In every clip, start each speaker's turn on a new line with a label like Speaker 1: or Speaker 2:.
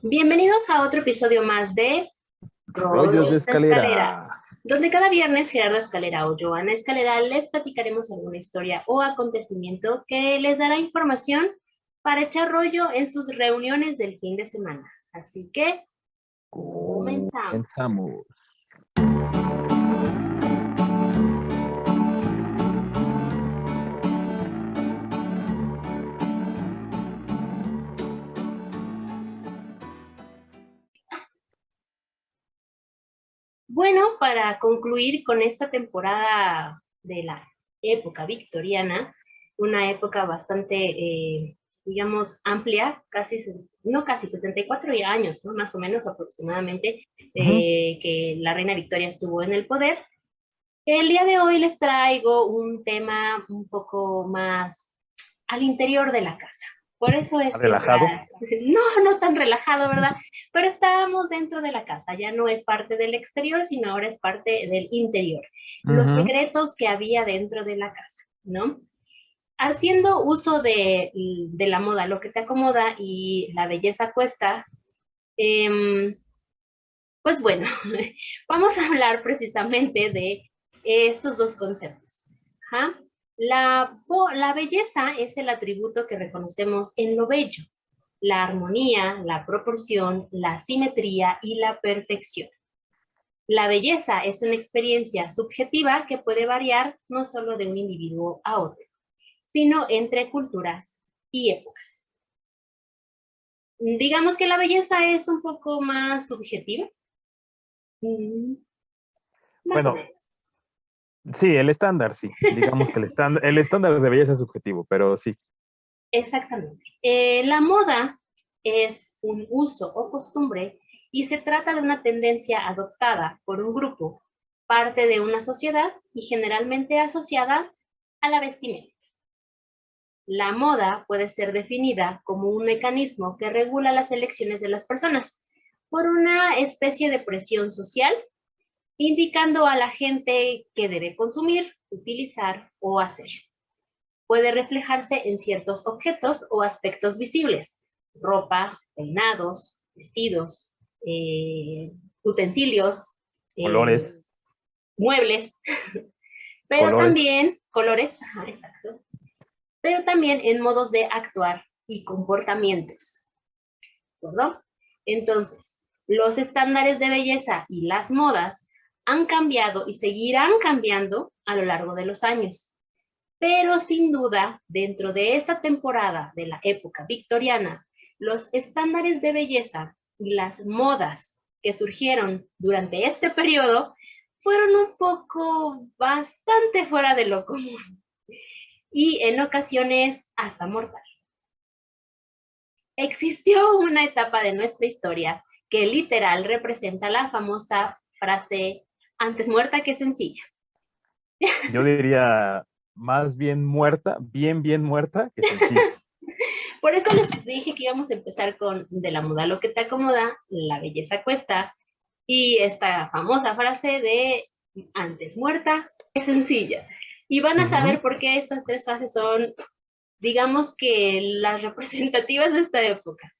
Speaker 1: Bienvenidos a otro episodio más de
Speaker 2: Rollos de
Speaker 1: Rollos de Escalera,
Speaker 2: escalera.
Speaker 1: donde cada viernes Gerardo Escalera o Joana Escalera les platicaremos alguna historia o acontecimiento que les dará información para echar rollo en sus reuniones del fin de semana. Así que, comenzamos.
Speaker 2: Comenzamos.
Speaker 1: Bueno, para concluir con esta temporada de la época victoriana, una época bastante, digamos, amplia, no casi 64 años, ¿no? Más o menos aproximadamente, que la reina Victoria estuvo en el poder. El día de hoy les traigo un tema un poco más al interior de la casa. Por eso es que
Speaker 2: ¿Relajado?
Speaker 1: no tan relajado, ¿verdad? Pero estábamos dentro de la casa, ya no es parte del exterior, sino ahora es parte del interior. Los secretos que había dentro de la casa, ¿no? Haciendo uso de la moda, lo que te acomoda y la belleza cuesta, pues bueno, vamos a hablar precisamente de estos dos conceptos. ¿Ja? La belleza es el atributo que reconocemos en lo bello, la armonía, la proporción, la simetría y la perfección. La belleza es una experiencia subjetiva que puede variar no solo de un individuo a otro, sino entre culturas y épocas. Digamos que la belleza es un poco más subjetiva. Más o
Speaker 2: Bueno,
Speaker 1: menos.
Speaker 2: sí, el estándar, sí. Digamos que el estándar de belleza es subjetivo, pero sí.
Speaker 1: Exactamente. La moda es un uso o costumbre y se trata de una tendencia adoptada por un grupo, parte de una sociedad y generalmente asociada a la vestimenta. La moda puede ser definida como un mecanismo que regula las elecciones de las personas por una especie de presión social, indicando a la gente qué debe consumir, utilizar o hacer. Puede reflejarse en ciertos objetos o aspectos visibles, ropa, peinados, vestidos, utensilios, eh,
Speaker 2: Colores,
Speaker 1: muebles, pero
Speaker 2: colores.
Speaker 1: también colores, ajá, exacto, pero también en modos de actuar y comportamientos, ¿verdad? Entonces, los estándares de belleza y las modas han cambiado y seguirán cambiando a lo largo de los años. Pero sin duda, dentro de esta temporada de la época victoriana, los estándares de belleza y las modas que surgieron durante este periodo fueron un poco bastante fuera de lo común y en ocasiones hasta mortal. Existió una etapa de nuestra historia que literal representa la famosa frase antes muerta que sencilla.
Speaker 2: Yo diría más bien muerta, bien muerta que sencilla.
Speaker 1: Por eso les dije que íbamos a empezar con de la moda lo que te acomoda, la belleza cuesta, y esta famosa frase de antes muerta que sencilla. Y van a saber por qué estas tres frases son, digamos que las representativas de esta época.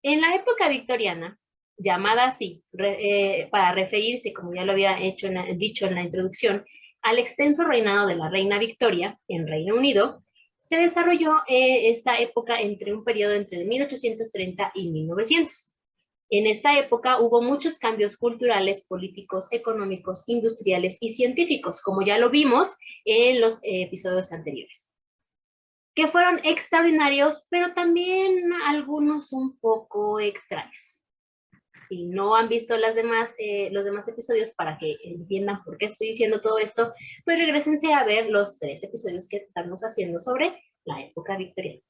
Speaker 1: En la época victoriana, llamada así, para referirse, como ya lo había dicho en la introducción, al extenso reinado de la reina Victoria en Reino Unido, se desarrolló esta época entre un periodo entre 1830 y 1900. En esta época hubo muchos cambios culturales, políticos, económicos, industriales y científicos, como ya lo vimos en los episodios anteriores, que fueron extraordinarios, pero también algunos un poco extraños. Si no han visto los demás episodios para que entiendan por qué estoy diciendo todo esto, pues regresense a ver los 3 episodios que estamos haciendo sobre la época victoriana.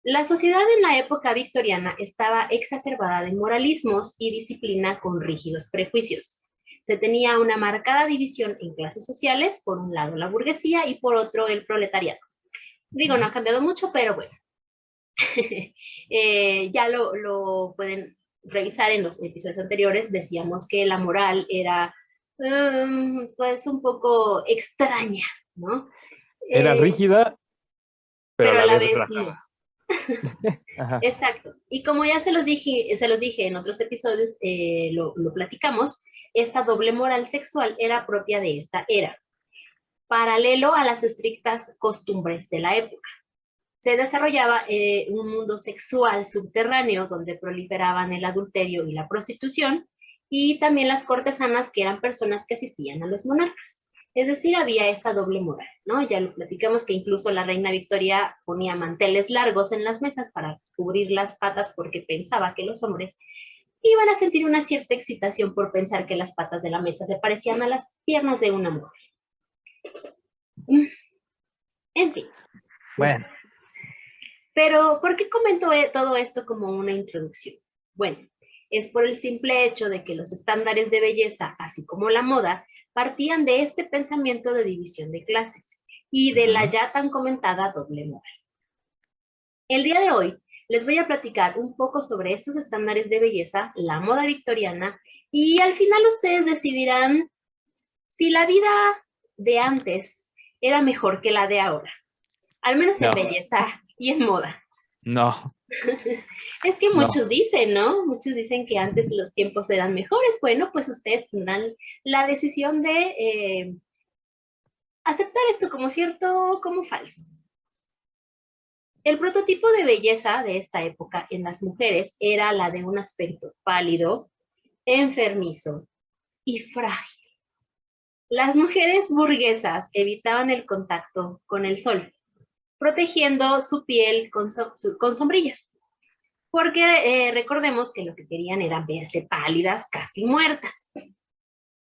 Speaker 1: La sociedad en la época victoriana estaba exacerbada de moralismos y disciplina con rígidos prejuicios. Se tenía una marcada división en clases sociales, por un lado la burguesía y por otro el proletariado. Digo, no ha cambiado mucho, pero bueno. Ya lo pueden revisar en los episodios anteriores. Decíamos que la moral era pues un poco extraña, ¿no?
Speaker 2: Era rígida, pero a
Speaker 1: Pero a
Speaker 2: la
Speaker 1: la
Speaker 2: vez
Speaker 1: vez no.
Speaker 2: relajada. Ajá.
Speaker 1: Exacto. Y como ya se los dije en otros episodios, lo platicamos, esta doble moral sexual era propia de esta era, paralelo a las estrictas costumbres de la época. Se desarrollaba un mundo sexual subterráneo donde proliferaban el adulterio y la prostitución, y también las cortesanas, que eran personas que asistían a los monarcas. Es decir, había esta doble moral, ¿no? Ya lo platicamos que incluso la reina Victoria ponía manteles largos en las mesas para cubrir las patas porque pensaba que los hombres iban a sentir una cierta excitación por pensar que las patas de la mesa se parecían a las piernas de una mujer. En fin.
Speaker 2: Bueno.
Speaker 1: Pero, ¿por qué comento todo esto como una introducción? Bueno, es por el simple hecho de que los estándares de belleza, así como la moda, partían de este pensamiento de división de clases y de la ya tan comentada doble moral. El día de hoy les voy a platicar un poco sobre estos estándares de belleza, la moda victoriana, y al final ustedes decidirán si la vida de antes era mejor que la de ahora, al menos en belleza y en moda.
Speaker 2: No.
Speaker 1: Es que muchos dicen, ¿no? Muchos dicen que antes los tiempos eran mejores. Bueno, pues ustedes tendrán la decisión de aceptar esto como cierto o como falso. El prototipo de belleza de esta época en las mujeres era la de un aspecto pálido, enfermizo y frágil. Las mujeres burguesas evitaban el contacto con el sol, protegiendo su piel con sombrillas. Porque recordemos que lo que querían era verse pálidas, casi muertas.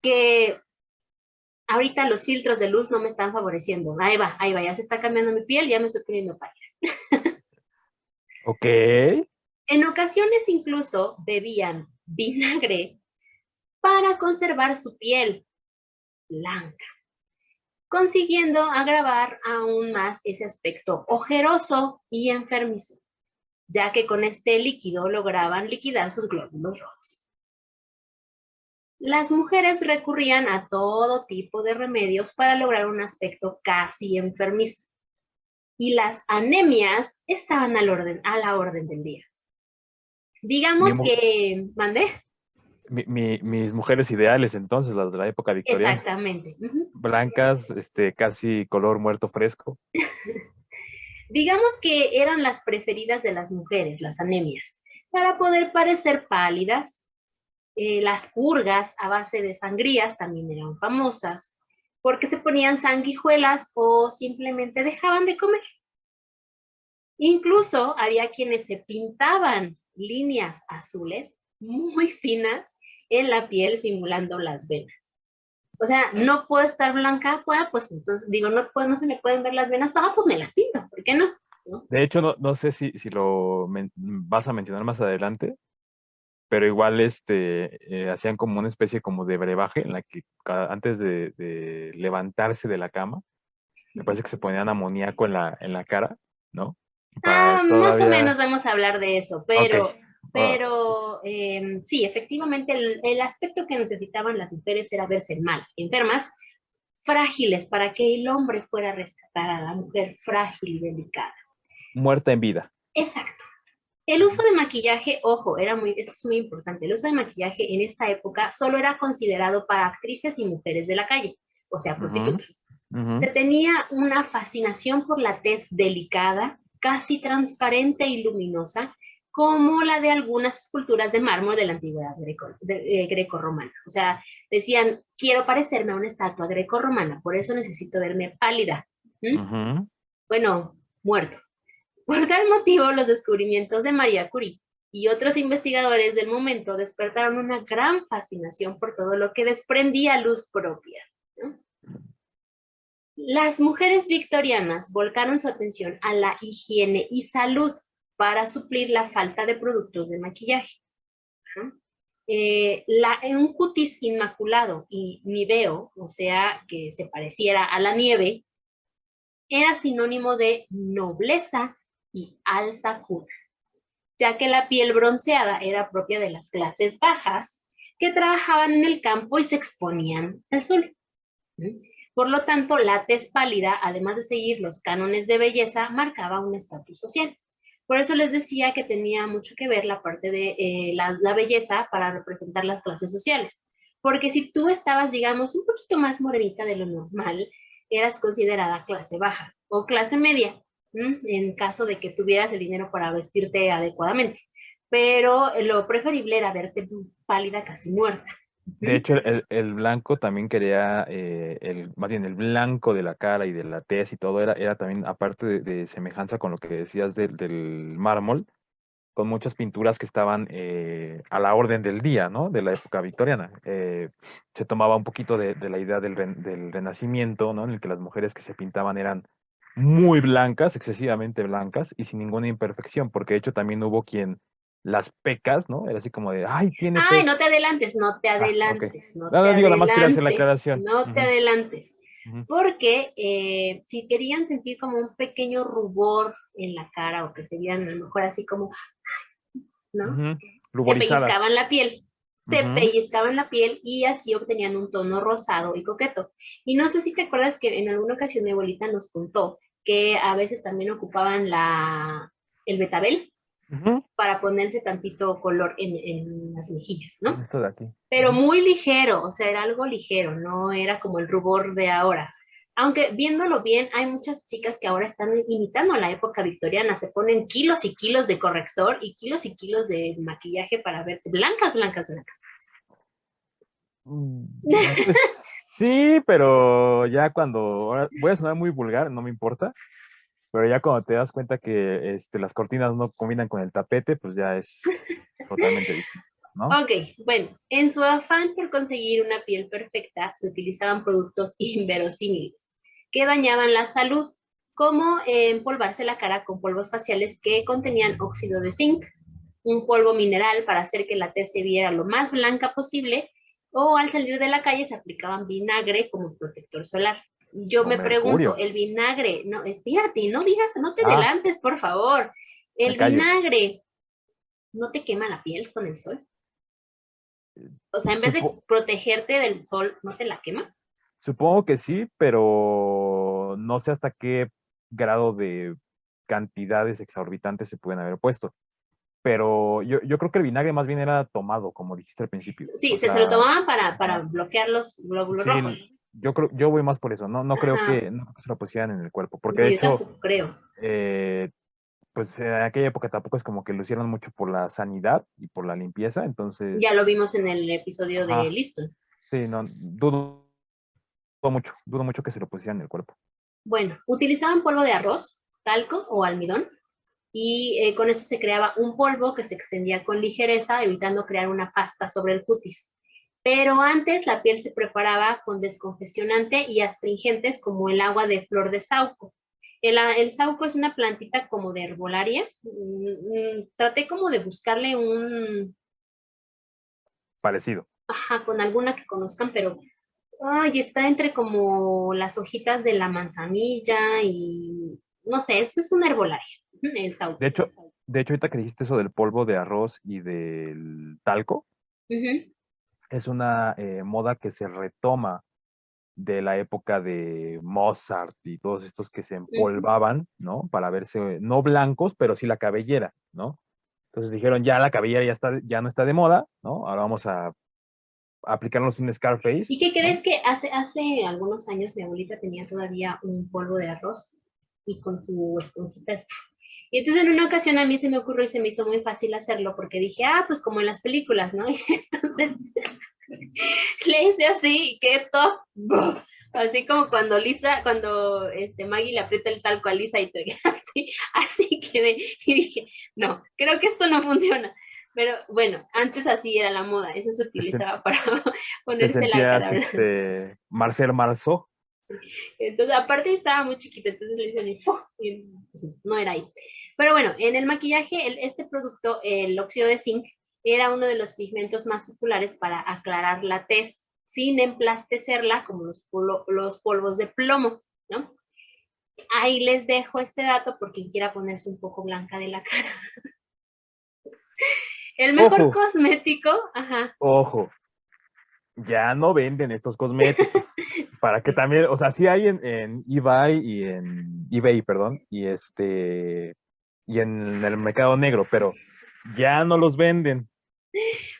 Speaker 1: Que ahorita los filtros de luz no me están favoreciendo. Ahí va, ya se está cambiando mi piel, ya me estoy poniendo pálida.
Speaker 2: Ok.
Speaker 1: En ocasiones incluso bebían vinagre para conservar su piel blanca, consiguiendo agravar aún más ese aspecto ojeroso y enfermizo, ya que con este líquido lograban liquidar sus glóbulos rojos. Las mujeres recurrían a todo tipo de remedios para lograr un aspecto casi enfermizo, y las anemias estaban a la orden del día. Digamos que, ¿mandé?
Speaker 2: Mis mujeres ideales entonces, las de la época victoriana.
Speaker 1: Exactamente.
Speaker 2: Blancas, casi color muerto fresco.
Speaker 1: Digamos que eran las preferidas de las mujeres, las anemias, para poder parecer pálidas. Las purgas a base de sangrías también eran famosas, porque se ponían sanguijuelas o simplemente dejaban de comer. Incluso había quienes se pintaban líneas azules muy finas en la piel simulando las venas. O sea, no puedo estar blanca, pues entonces digo, no se me pueden ver las venas, pues me las pinto, ¿por qué no? ¿No?
Speaker 2: De hecho, no sé si lo vas a mencionar más adelante, pero igual hacían como una especie como de brebaje en la que antes de levantarse de la cama, me parece que se ponían amoníaco en la cara, ¿no? Para
Speaker 1: Más o
Speaker 2: todavía...
Speaker 1: menos vamos a hablar de eso,
Speaker 2: Okay.
Speaker 1: pero sí, efectivamente el aspecto que necesitaban las mujeres era verse mal, enfermas, frágiles, para que el hombre fuera a rescatar a la mujer frágil y delicada.
Speaker 2: Muerta en vida.
Speaker 1: Exacto. El uso de maquillaje, ojo, esto es muy importante, el uso de maquillaje en esta época solo era considerado para actrices y mujeres de la calle, o sea, prostitutas. Se tenía una fascinación por la tez delicada, casi transparente y luminosa, como la de algunas esculturas de mármol de la antigüedad grecorromana. O sea, decían, quiero parecerme a una estatua grecorromana, por eso necesito verme pálida. Bueno, muerto. Por tal motivo, los descubrimientos de María Curie y otros investigadores del momento despertaron una gran fascinación por todo lo que desprendía luz propia, ¿no? Las mujeres victorianas volcaron su atención a la higiene y salud para suplir la falta de productos de maquillaje. Un cutis inmaculado y niveo, o sea, que se pareciera a la nieve, era sinónimo de nobleza y alta cuna, ya que la piel bronceada era propia de las clases bajas que trabajaban en el campo y se exponían al sol. Por lo tanto, la tez pálida, además de seguir los cánones de belleza, marcaba un estatus social. Por eso les decía que tenía mucho que ver la parte de la belleza para representar las clases sociales. Porque si tú estabas, digamos, un poquito más morenita de lo normal, eras considerada clase baja o clase media, en caso de que tuvieras el dinero para vestirte adecuadamente. Pero lo preferible era verte pálida, casi muerta.
Speaker 2: De hecho, el blanco también quería, más bien el blanco de la cara y de la tez y todo, era también, aparte de semejanza con lo que decías del mármol, con muchas pinturas que estaban a la orden del día, ¿no? De la época victoriana. Se tomaba un poquito de la idea del Renacimiento, ¿no? En el que las mujeres que se pintaban eran muy blancas, excesivamente blancas y sin ninguna imperfección, porque de hecho también hubo quien las pecas, ¿no? Era así como de, ay, tiene
Speaker 1: Ay,
Speaker 2: pecas.
Speaker 1: no te adelantes, no te
Speaker 2: Ah, ok.
Speaker 1: adelantes, no
Speaker 2: No,
Speaker 1: te
Speaker 2: no digo, nada más quería hacer la
Speaker 1: adelantes,
Speaker 2: aclaración.
Speaker 1: no te
Speaker 2: Ujú,
Speaker 1: adelantes.
Speaker 2: ujú,
Speaker 1: Porque si querían sentir como un pequeño rubor en la cara o que se vieran a lo mejor así como, ¿no?
Speaker 2: ujú.
Speaker 1: Se
Speaker 2: Ruborizadas.
Speaker 1: pellizcaban la piel, se
Speaker 2: Ujú.
Speaker 1: pellizcaban la piel y así obtenían un tono rosado y coqueto. Y no sé si te acuerdas que en alguna ocasión mi abuelita nos contó que a veces también ocupaban el betabel
Speaker 2: Ujú.
Speaker 1: para ponerse tantito color en las mejillas, ¿no?
Speaker 2: Esto de aquí.
Speaker 1: Pero
Speaker 2: Ujú.
Speaker 1: muy ligero, o sea, era algo ligero, no era como el rubor de ahora. Aunque viéndolo bien, hay muchas chicas que ahora están imitando a la época victoriana, se ponen kilos y kilos de corrector y kilos de maquillaje para verse blancas, blancas, blancas.
Speaker 2: Pues sí, pero ya cuando, ahora voy a sonar muy vulgar, no me importa, pero ya cuando te das cuenta que las cortinas no combinan con el tapete, pues ya es totalmente distinto, ¿no?
Speaker 1: Ok, bueno, en su afán por conseguir una piel perfecta, se utilizaban productos inverosímiles que dañaban la salud, como empolvarse la cara con polvos faciales que contenían óxido de zinc, un polvo mineral para hacer que la tez se viera lo más blanca posible, o al salir de la calle se aplicaban vinagre como protector solar. Yo
Speaker 2: O
Speaker 1: me pregunto,
Speaker 2: mercurio.
Speaker 1: el vinagre, no, espérate, no digas, no te
Speaker 2: Ah,
Speaker 1: adelantes, por favor.
Speaker 2: me
Speaker 1: El
Speaker 2: callo.
Speaker 1: vinagre, ¿no te quema la piel con el sol? O sea, en vez de
Speaker 2: Supo-
Speaker 1: protegerte del sol, ¿no te la quema?
Speaker 2: Supongo que sí, pero no sé hasta qué grado de cantidades exorbitantes se pueden haber puesto. Pero yo creo que el vinagre más bien era tomado, como dijiste al principio.
Speaker 1: Sí,
Speaker 2: O
Speaker 1: se lo
Speaker 2: sea,
Speaker 1: tomaban para
Speaker 2: ajá.
Speaker 1: bloquear los glóbulos
Speaker 2: Sí,
Speaker 1: rojos.
Speaker 2: yo voy más por eso. No,
Speaker 1: Ajá,
Speaker 2: no creo que se lo pusieran en el cuerpo, porque
Speaker 1: no,
Speaker 2: de
Speaker 1: yo
Speaker 2: hecho,
Speaker 1: tampoco creo.
Speaker 2: eh, pues en aquella época tampoco es como que lo hicieron mucho por la sanidad y por la limpieza,
Speaker 1: Ya lo
Speaker 2: entonces,
Speaker 1: vimos en el episodio de
Speaker 2: ajá,
Speaker 1: Liston.
Speaker 2: sí, no, dudo mucho que se lo pusieran en el cuerpo.
Speaker 1: Bueno, utilizaban polvo de arroz, talco o almidón y con esto se creaba un polvo que se extendía con ligereza, evitando crear una pasta sobre el cutis. Pero antes la piel se preparaba con descongestionante y astringentes como el agua de flor de sauco. El sauco es una plantita como de herbolaria. Traté como de buscarle
Speaker 2: Parecido.
Speaker 1: ajá, con alguna que conozcan, pero ay, está entre como las hojitas de la manzanilla y no sé, eso es una herbolaria, el
Speaker 2: De
Speaker 1: sauco.
Speaker 2: hecho, de hecho, ahorita que dijiste eso del polvo de arroz y del talco,
Speaker 1: Ujú,
Speaker 2: es una moda que se retoma de la época de Mozart y todos estos que se
Speaker 1: ujú.
Speaker 2: empolvaban, ¿no? Para verse, no blancos, pero sí la cabellera, ¿no? Entonces dijeron, ya la cabellera ya no está de moda, ¿no? Ahora vamos a aplicarnos un Scarface,
Speaker 1: ¿Y qué crees
Speaker 2: ¿no?
Speaker 1: que hace algunos años mi abuelita tenía todavía un polvo de arroz y con su esponjita? Y entonces en una ocasión a mí se me ocurrió y se me hizo muy fácil hacerlo porque dije, ah, pues como en las películas, ¿no? Y entonces le hice así y quedé todo, así como cuando Lisa, cuando Maggie le aprieta el talco a Lisa y te, así quedé. Y dije, no, creo que esto no funciona. Pero bueno, antes así era la moda, eso se
Speaker 2: Te, sen-
Speaker 1: utilizaba para
Speaker 2: te
Speaker 1: ponerse la
Speaker 2: sentías,
Speaker 1: cara.
Speaker 2: Marcel Marceau.
Speaker 1: Entonces, aparte estaba muy chiquita, entonces le hice así, ¡fua! Y, pues, no era ahí. Pero bueno, en el maquillaje, este producto, el óxido de zinc, era uno de los pigmentos más populares para aclarar la tez, sin emplastecerla como los polvos de plomo, ¿no? Ahí les dejo este dato por quien quiera ponerse un poco blanca de la cara. El mejor
Speaker 2: Ojo,
Speaker 1: cosmético, ajá,
Speaker 2: ojo, ya no venden estos cosméticos. Para que también, o sea, sí hay en eBay y en eBay, perdón, y y en el mercado negro, pero ya no los venden.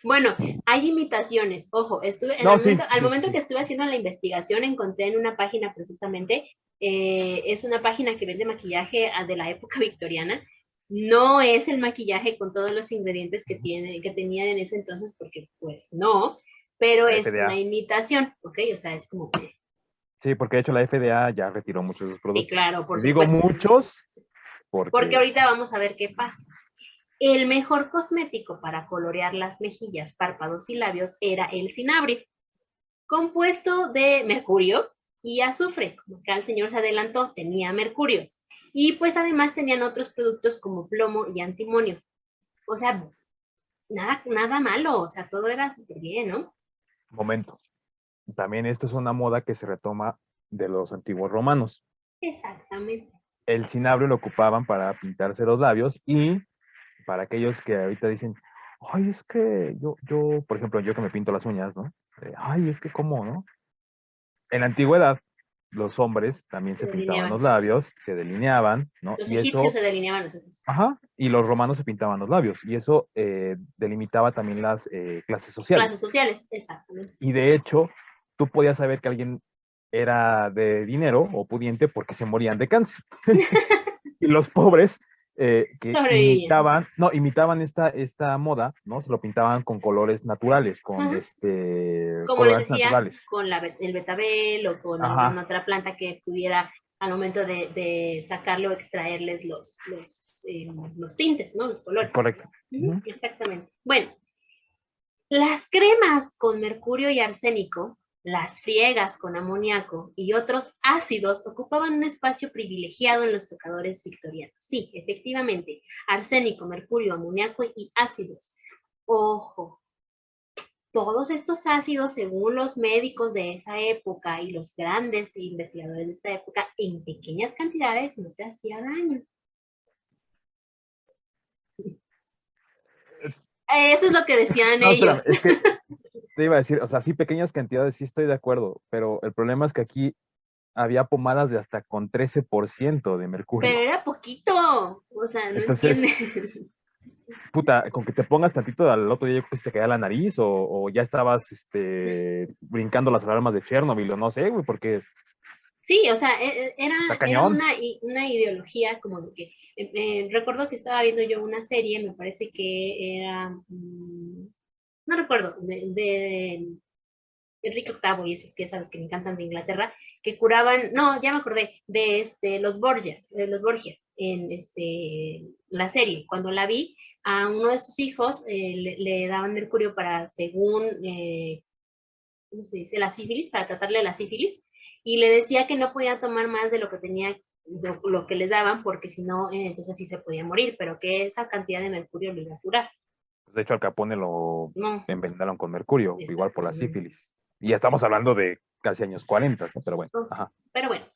Speaker 1: Bueno, hay imitaciones. Ojo,
Speaker 2: No, sí,
Speaker 1: al
Speaker 2: sí, sí,
Speaker 1: momento
Speaker 2: sí.
Speaker 1: que estuve haciendo la investigación, encontré en una página precisamente, es una página que vende maquillaje de la época victoriana. No es el maquillaje con todos los ingredientes que tenían en ese entonces, porque pues no, pero
Speaker 2: La
Speaker 1: es una
Speaker 2: FDA.
Speaker 1: imitación, ¿ok? O sea, es como que,
Speaker 2: Sí, porque de hecho la FDA ya retiró muchos de sus
Speaker 1: sí,
Speaker 2: productos.
Speaker 1: claro,
Speaker 2: Y
Speaker 1: por
Speaker 2: digo
Speaker 1: supuesto.
Speaker 2: muchos
Speaker 1: Porque
Speaker 2: porque
Speaker 1: ahorita vamos a ver qué pasa. El mejor cosmético para colorear las mejillas, párpados y labios era el cinabrio, compuesto de mercurio y azufre. Como acá el señor se adelantó, tenía mercurio. Y pues además tenían otros productos como plomo y antimonio. O sea, nada malo, o sea, todo era súper bien, ¿no?
Speaker 2: momento. También esto es una moda que se retoma de los antiguos romanos.
Speaker 1: Exactamente.
Speaker 2: El cinabrio lo ocupaban para pintarse los labios y para aquellos que ahorita dicen, ay, es que por ejemplo, yo que me pinto las uñas, ¿no? Ay, es que cómo, ¿no? En la antigüedad, los hombres también
Speaker 1: Se
Speaker 2: se pintaban
Speaker 1: delineaban.
Speaker 2: los labios, se delineaban, ¿no?
Speaker 1: Los
Speaker 2: Y
Speaker 1: egipcios
Speaker 2: eso,
Speaker 1: se delineaban los ojos.
Speaker 2: ajá, y los romanos se pintaban los labios, y eso delimitaba también las clases
Speaker 1: Clases
Speaker 2: sociales.
Speaker 1: sociales, exactamente.
Speaker 2: Y de hecho, tú podías saber que alguien era de dinero o pudiente porque se morían de cáncer. Y los pobres que
Speaker 1: Sobrevivían.
Speaker 2: imitaban, no, imitaban esta moda, ¿no? Se lo pintaban con colores naturales, con
Speaker 1: Ajá. Como les
Speaker 2: colorantes
Speaker 1: decía,
Speaker 2: naturales.
Speaker 1: con el betabel o con alguna
Speaker 2: Ajá,
Speaker 1: otra planta que pudiera al momento de sacarlo, extraerles los tintes, ¿no? Los
Speaker 2: es
Speaker 1: colores.
Speaker 2: correcto.
Speaker 1: Ujú,
Speaker 2: Ujú.
Speaker 1: exactamente. Bueno, las cremas con mercurio y arsénico, las friegas con amoníaco y otros ácidos ocupaban un espacio privilegiado en los tocadores victorianos. Sí, efectivamente, arsénico, mercurio, amoníaco y ácidos. Ojo, todos estos ácidos, según los médicos de esa época y los grandes investigadores de esa época, en pequeñas cantidades no te hacía daño. Eso es lo que decían
Speaker 2: No, espérame,
Speaker 1: ellos.
Speaker 2: es que te iba a decir, o sea, sí, pequeñas cantidades, sí estoy de acuerdo, pero el problema es que aquí había pomadas de hasta con 13% de
Speaker 1: Pero
Speaker 2: mercurio.
Speaker 1: era poquito, o sea, no entiendes.
Speaker 2: Entonces, puta, con que te pongas tantito al otro día, yo creo que se te caía la nariz o ya estabas brincando las alarmas de Chernobyl o no sé, güey, porque
Speaker 1: Sí, o sea,
Speaker 2: está
Speaker 1: era
Speaker 2: cañón.
Speaker 1: una ideología como de que, recuerdo que estaba viendo yo una serie, me parece que era, no recuerdo, de Enrique VIII y esos que sabes que me encantan de Inglaterra, que curaban, no, ya me acordé, de los Borgia, en la serie. Cuando la vi, a uno de sus hijos le daban mercurio para, según, ¿cómo se dice? La sífilis, para tratarle la sífilis, y le decía que no podía tomar más de lo que tenía, lo que les daban, porque si no, entonces sí se podía morir, pero que esa cantidad de mercurio lo iba a curar.
Speaker 2: De hecho, al Capone lo
Speaker 1: No,
Speaker 2: envenenaron con mercurio, igual por la
Speaker 1: exactamente.
Speaker 2: sífilis. Y ya estamos hablando de casi años 40, ¿no? Pero bueno,
Speaker 1: Ok.
Speaker 2: ajá.
Speaker 1: Pero bueno,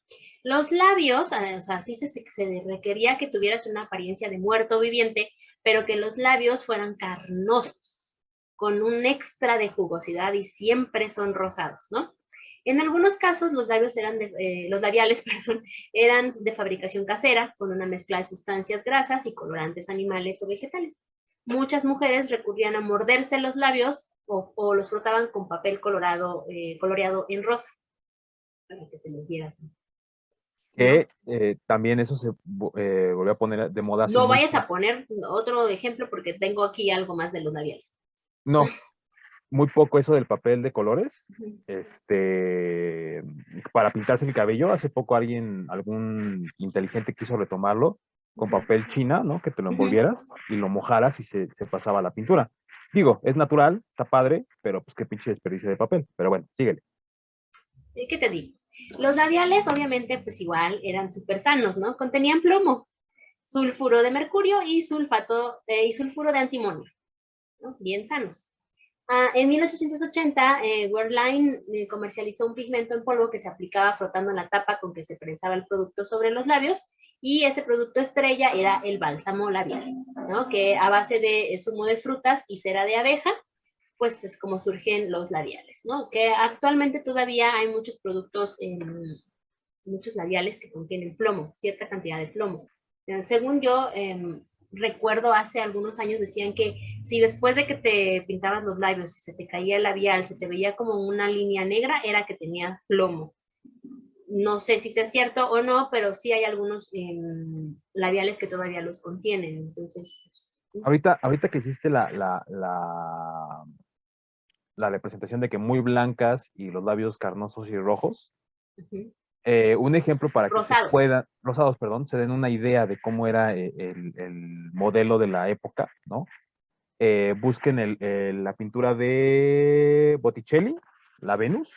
Speaker 1: los labios, o sea, sí se requería que tuvieras una apariencia de muerto viviente, pero que los labios fueran carnosos, con un extra de jugosidad y siempre son rosados, ¿no? En algunos casos los labiales, perdón, eran de fabricación casera, con una mezcla de sustancias grasas y colorantes animales o vegetales. Muchas mujeres recurrían a morderse los labios o los frotaban con papel coloreado en rosa para que se los diera, ¿no?
Speaker 2: Que también eso se volvió a poner de moda hace
Speaker 1: No vayas
Speaker 2: mucho.
Speaker 1: a poner otro ejemplo porque tengo aquí algo más de los labiales.
Speaker 2: No, muy poco eso del papel de colores.
Speaker 1: Ujú.
Speaker 2: Para pintarse el cabello, hace poco algún inteligente quiso retomarlo con papel china, ¿no? Que te lo
Speaker 1: Ujú.
Speaker 2: envolvieras y lo mojaras y se pasaba la pintura. Digo, es natural, está padre, pero pues qué pinche desperdicio de papel. Pero bueno, síguele.
Speaker 1: ¿Qué te digo? Los labiales, obviamente, pues igual eran súper sanos, ¿no? Contenían plomo, sulfuro de mercurio y sulfuro de antimonio, ¿no? Bien sanos. En 1880, Werlein comercializó un pigmento en polvo que se aplicaba frotando en la tapa con que se prensaba el producto sobre los labios, y ese producto estrella era el bálsamo labial, ¿no? Que a base de zumo de frutas y cera de abeja, pues es como surgen los labiales, ¿no? Que actualmente todavía hay muchos productos, muchos labiales que contienen plomo, cierta cantidad de plomo. Según yo, recuerdo hace algunos años decían que si después de que te pintabas los labios se te caía el labial, se te veía como una línea negra, era que tenías plomo. No sé si sea cierto o no, pero sí hay algunos labiales que todavía los contienen. Entonces, pues,
Speaker 2: Ahorita que hiciste la representación de que muy blancas y los labios carnosos y rojos,
Speaker 1: uh-huh.
Speaker 2: Un ejemplo para que se
Speaker 1: Rosados.
Speaker 2: puedan, rosados, perdón, se den una idea de cómo era el modelo de la época, ¿no? Busquen la pintura de Botticelli, la Venus,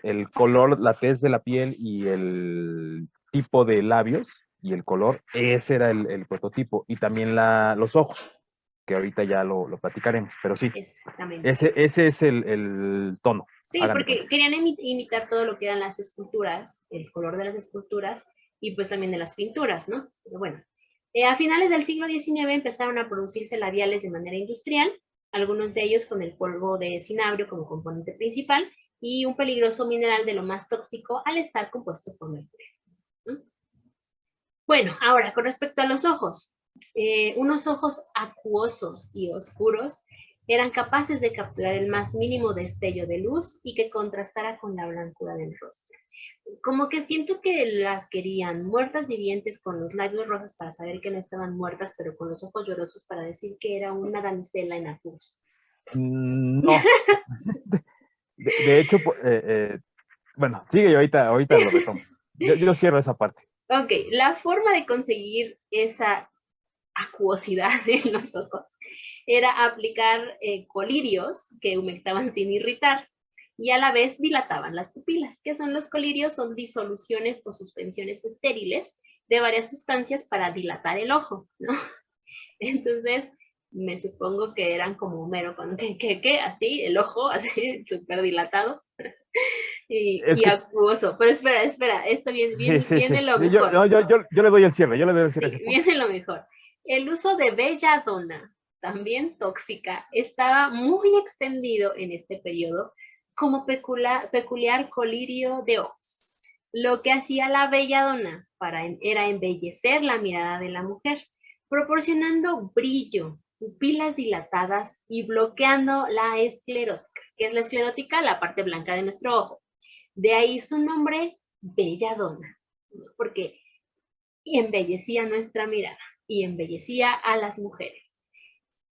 Speaker 2: el color, la tez de la piel y el tipo de labios y el color, ese era el prototipo. Y también los ojos, que ahorita ya lo platicaremos, pero sí,
Speaker 1: Exactamente.
Speaker 2: ese es el tono.
Speaker 1: Sí,
Speaker 2: Hagan de
Speaker 1: porque
Speaker 2: cuenta.
Speaker 1: querían imitar todo lo que eran las esculturas, el color de las esculturas y pues también de las pinturas, ¿no? Pero bueno, a finales del siglo XIX empezaron a producirse labiales de manera industrial, algunos de ellos con el polvo de cinabrio como componente principal y un peligroso mineral de lo más tóxico al estar compuesto por mercurio, ¿no? Bueno, ahora con respecto a los ojos, unos ojos acuosos y oscuros eran capaces de capturar el más mínimo destello de luz y que contrastara con la blancura del rostro. Como que siento que las querían muertas vivientes con los labios rojos para saber que no estaban muertas, pero con los ojos llorosos para decir que era una damisela en apuros.
Speaker 2: No, de hecho, bueno, sigue y ahorita lo retomo. Yo cierro esa parte.
Speaker 1: Ok, la forma de conseguir esa acuosidad en los ojos era aplicar colirios que humectaban sin irritar y a la vez dilataban las pupilas. ¿Qué son los colirios? Son disoluciones o suspensiones estériles de varias sustancias para dilatar el ojo, ¿no? Entonces, me supongo que eran como Homero, con que, así, el ojo, así, súper dilatado
Speaker 2: Es
Speaker 1: y
Speaker 2: que,
Speaker 1: acuoso. Pero espera, esto viene,
Speaker 2: sí,
Speaker 1: viene,
Speaker 2: sí, sí.
Speaker 1: viene lo
Speaker 2: Yo,
Speaker 1: mejor.
Speaker 2: no, yo le doy el cierre, yo le doy el cierre a ese
Speaker 1: Sí,
Speaker 2: punto.
Speaker 1: viene lo mejor. El uso de belladona, también tóxica, estaba muy extendido en este periodo como peculiar colirio de ojos. Lo que hacía la belladona era embellecer la mirada de la mujer, proporcionando brillo, pupilas dilatadas y bloqueando la esclerótica. ¿Qué es la esclerótica? La parte blanca de nuestro ojo. De ahí su nombre, belladona, porque embellecía nuestra mirada y embellecía a las mujeres.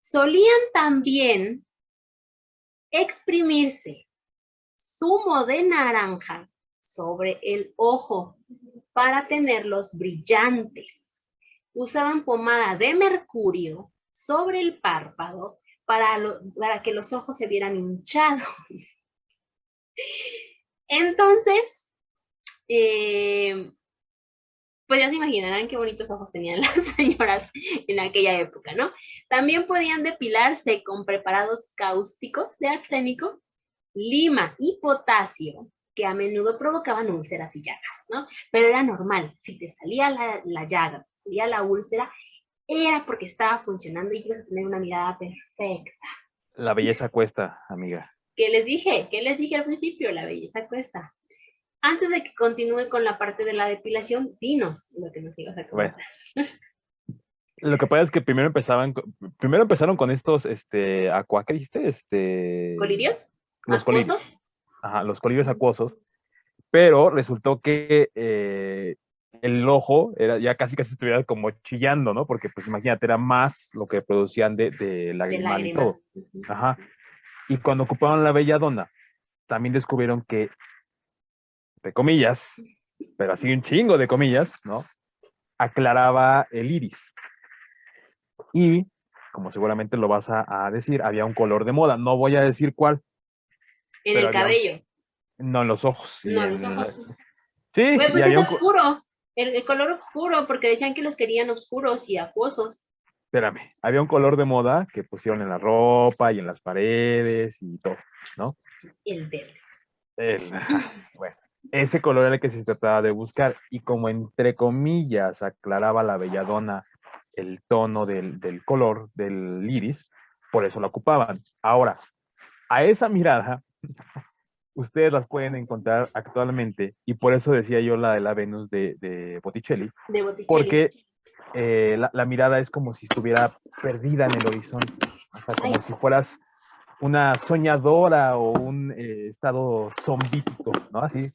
Speaker 1: Solían también exprimirse zumo de naranja sobre el ojo para tenerlos brillantes. Usaban pomada de mercurio sobre el párpado para que los ojos se vieran hinchados. Entonces, pues ya se imaginarán qué bonitos ojos tenían las señoras en aquella época, ¿no? También podían depilarse con preparados cáusticos de arsénico, lima y potasio, que a menudo provocaban úlceras y llagas, ¿no? Pero era normal, si te salía la llaga, salía la úlcera, era porque estaba funcionando y ibas a tener una mirada perfecta.
Speaker 2: La belleza cuesta, amiga.
Speaker 1: ¿Qué les dije? ¿Qué les dije al principio? La belleza cuesta. Antes de que continúe con la parte de la depilación, dinos lo que nos ibas a
Speaker 2: Bueno,
Speaker 1: comentar.
Speaker 2: lo que pasa es que primero empezaron con estos, ¿qué dijiste?
Speaker 1: ¿Colirios?
Speaker 2: Los colirios.
Speaker 1: ¿Acuosos?
Speaker 2: Ajá, los colirios acuosos. Pero resultó que el ojo ya casi estuviera como chillando, ¿no? Porque pues imagínate, era más lo que producían de
Speaker 1: De
Speaker 2: lagrimal y
Speaker 1: lágrima.
Speaker 2: todo. Ajá. Y cuando ocuparon la belladona, también descubrieron que, de comillas, pero así un chingo de comillas, ¿no? Aclaraba el iris. Y, como seguramente lo vas a decir, había un color de moda. No voy a decir cuál,
Speaker 1: En
Speaker 2: pero
Speaker 1: el cabello.
Speaker 2: no en los ojos.
Speaker 1: No, los ojos.
Speaker 2: Sí,
Speaker 1: Bueno,
Speaker 2: y
Speaker 1: pues es
Speaker 2: había
Speaker 1: oscuro. El color oscuro, porque decían que los querían oscuros y acuosos.
Speaker 2: espérame, había un color de moda que pusieron en la ropa y en las paredes y todo, ¿no?
Speaker 1: El verde.
Speaker 2: Bueno, ese color era el que se trataba de buscar y como entre comillas aclaraba la belladona el tono del color del iris, por eso la ocupaban. Ahora, a esa mirada, ustedes las pueden encontrar actualmente y por eso decía yo la de la Venus de Botticelli,
Speaker 1: De
Speaker 2: porque
Speaker 1: Botticelli.
Speaker 2: la mirada es como si estuviera perdida en el horizonte, o sea, como
Speaker 1: Ay.
Speaker 2: si fueras una soñadora o un estado zombítico, ¿no? Así,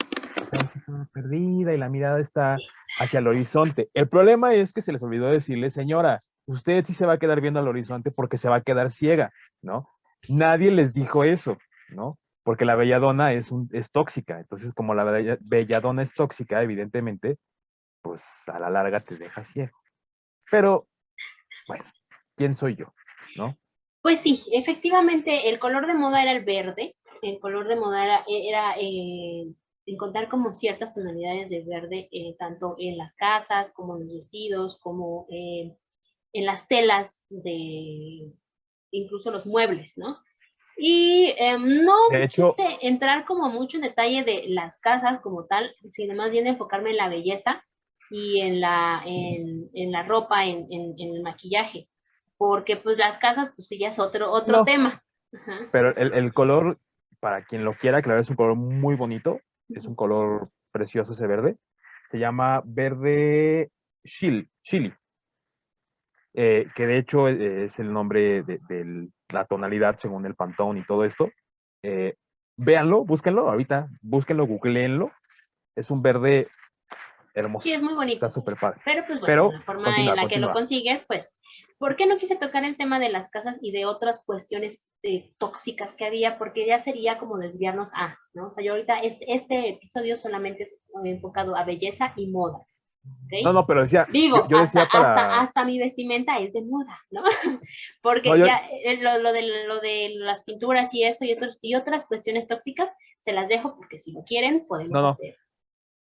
Speaker 2: así toda perdida y la mirada está hacia el horizonte. El problema es que se les olvidó decirle, señora, usted sí se va a quedar viendo al horizonte porque se va a quedar ciega, ¿no? Nadie les dijo eso, ¿no? Porque la belladona es tóxica. Entonces, como la belladona es tóxica, evidentemente, pues a la larga te deja ciego. Pero, bueno, ¿quién soy yo? ¿No?
Speaker 1: Pues sí, efectivamente el color de moda era el verde, el color de moda era encontrar como ciertas tonalidades de verde, tanto en las casas como en los vestidos, como en las telas de incluso los muebles, ¿no? Y no
Speaker 2: De hecho,
Speaker 1: quise entrar como mucho en detalle de las casas como tal, sino más bien enfocarme en la belleza y en la ropa, en el maquillaje, porque pues las casas pues sí ya es otro
Speaker 2: no,
Speaker 1: tema. Ajá.
Speaker 2: pero el color, para quien lo quiera, claro, es un color muy bonito, es un color precioso ese verde. Se llama verde chili, que de hecho es el nombre de la tonalidad según el Pantone y todo esto. Eh, Véanlo, búsquenlo ahorita, búsquenlo, googleenlo. Es un verde
Speaker 1: Sí, es
Speaker 2: hermoso,
Speaker 1: muy
Speaker 2: está
Speaker 1: bonito,
Speaker 2: súper padre.
Speaker 1: pero pues bueno,
Speaker 2: Pero
Speaker 1: la forma en
Speaker 2: continúa,
Speaker 1: la que lo
Speaker 2: continúa.
Speaker 1: consigues, pues, ¿por qué no quise tocar el tema de las casas y de otras cuestiones tóxicas que había? Porque ya sería como desviarnos a, ¿no? O sea, yo ahorita, este episodio solamente es enfocado a belleza y moda,
Speaker 2: No,
Speaker 1: ¿ok?
Speaker 2: no, pero decía,
Speaker 1: Digo,
Speaker 2: yo decía para,
Speaker 1: hasta mi vestimenta es de moda, ¿no?
Speaker 2: no,
Speaker 1: Porque
Speaker 2: yo,
Speaker 1: ya lo de las pinturas y eso y otras cuestiones tóxicas, se las dejo porque si lo quieren, podemos
Speaker 2: no, no,
Speaker 1: hacer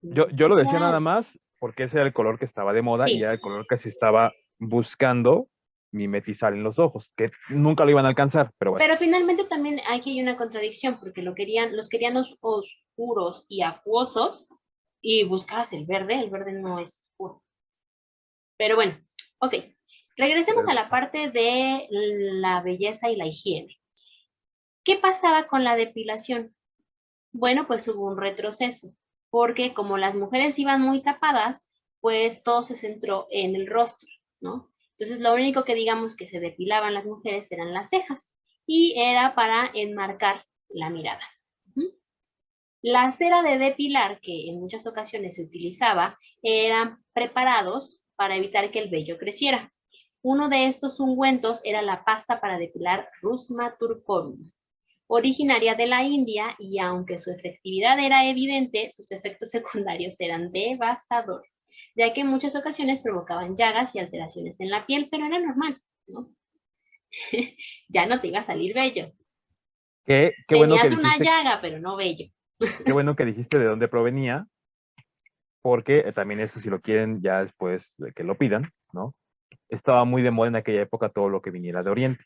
Speaker 1: un
Speaker 2: yo lo decía nada
Speaker 1: especial.
Speaker 2: más porque ese era el color que estaba de moda y
Speaker 1: Sí,
Speaker 2: era el color que se estaba buscando mimetizar en los ojos, que nunca lo iban a alcanzar, pero bueno.
Speaker 1: pero finalmente también aquí hay una contradicción, porque los querían oscuros y acuosos, y buscabas el verde no es oscuro. Pero bueno, ok. Regresemos a
Speaker 2: Pero,
Speaker 1: la parte de la belleza y la higiene. ¿Qué pasaba con la depilación? Bueno, pues hubo un retroceso, porque como las mujeres iban muy tapadas, pues todo se centró en el rostro, ¿no? Entonces lo único que digamos que se depilaban las mujeres eran las cejas y era para enmarcar la mirada. Ujú. La cera de depilar, que en muchas ocasiones se utilizaba, eran preparados para evitar que el vello creciera. Uno de estos ungüentos era la pasta para depilar Rusma turcorum, originaria de la India, y aunque su efectividad era evidente, sus efectos secundarios eran devastadores, ya que en muchas ocasiones provocaban llagas y alteraciones en la piel, pero era normal, ¿no? Ya no te iba a salir vello.
Speaker 2: qué bueno que
Speaker 1: Tenías una
Speaker 2: dijiste,
Speaker 1: llaga, pero no vello.
Speaker 2: qué bueno que dijiste de dónde provenía, porque también eso si lo quieren ya después de que lo pidan, ¿no? Estaba muy de moda en aquella época todo lo que viniera de Oriente,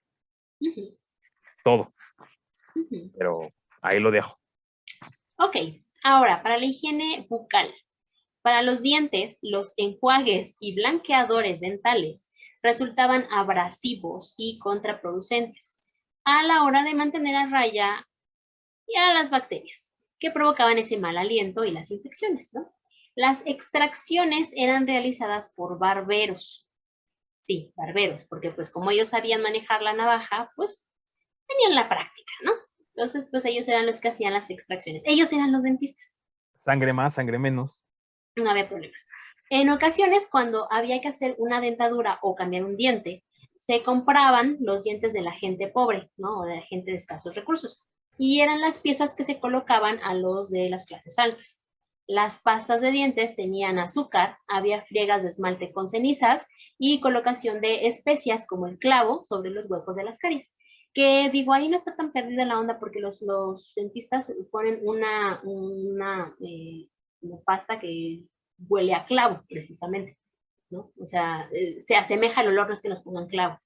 Speaker 1: Uh -huh,
Speaker 2: todo,
Speaker 1: uh -huh.
Speaker 2: pero ahí lo dejo.
Speaker 1: Ok, ahora para la higiene bucal. Para los dientes, los enjuagues y blanqueadores dentales resultaban abrasivos y contraproducentes a la hora de mantener a raya a las bacterias que provocaban ese mal aliento y las infecciones, ¿no? Las extracciones eran realizadas por barberos. Sí, barberos, porque pues como ellos sabían manejar la navaja, pues tenían la práctica, ¿no? Entonces, pues ellos eran los que hacían las extracciones. Ellos eran los dentistas.
Speaker 2: Sangre más, sangre menos.
Speaker 1: No había problema. En ocasiones, cuando había que hacer una dentadura o cambiar un diente, se compraban los dientes de la gente pobre, ¿no? O de la gente de escasos recursos. Y eran las piezas que se colocaban a los de las clases altas. Las pastas de dientes tenían azúcar, había friegas de esmalte con cenizas y colocación de especias como el clavo sobre los huecos de las caries. Que digo, ahí no está tan perdida la onda porque los dentistas ponen una pasta que huele a clavo, precisamente, ¿no? O sea, se asemeja al olor, no es que nos pongan clavo.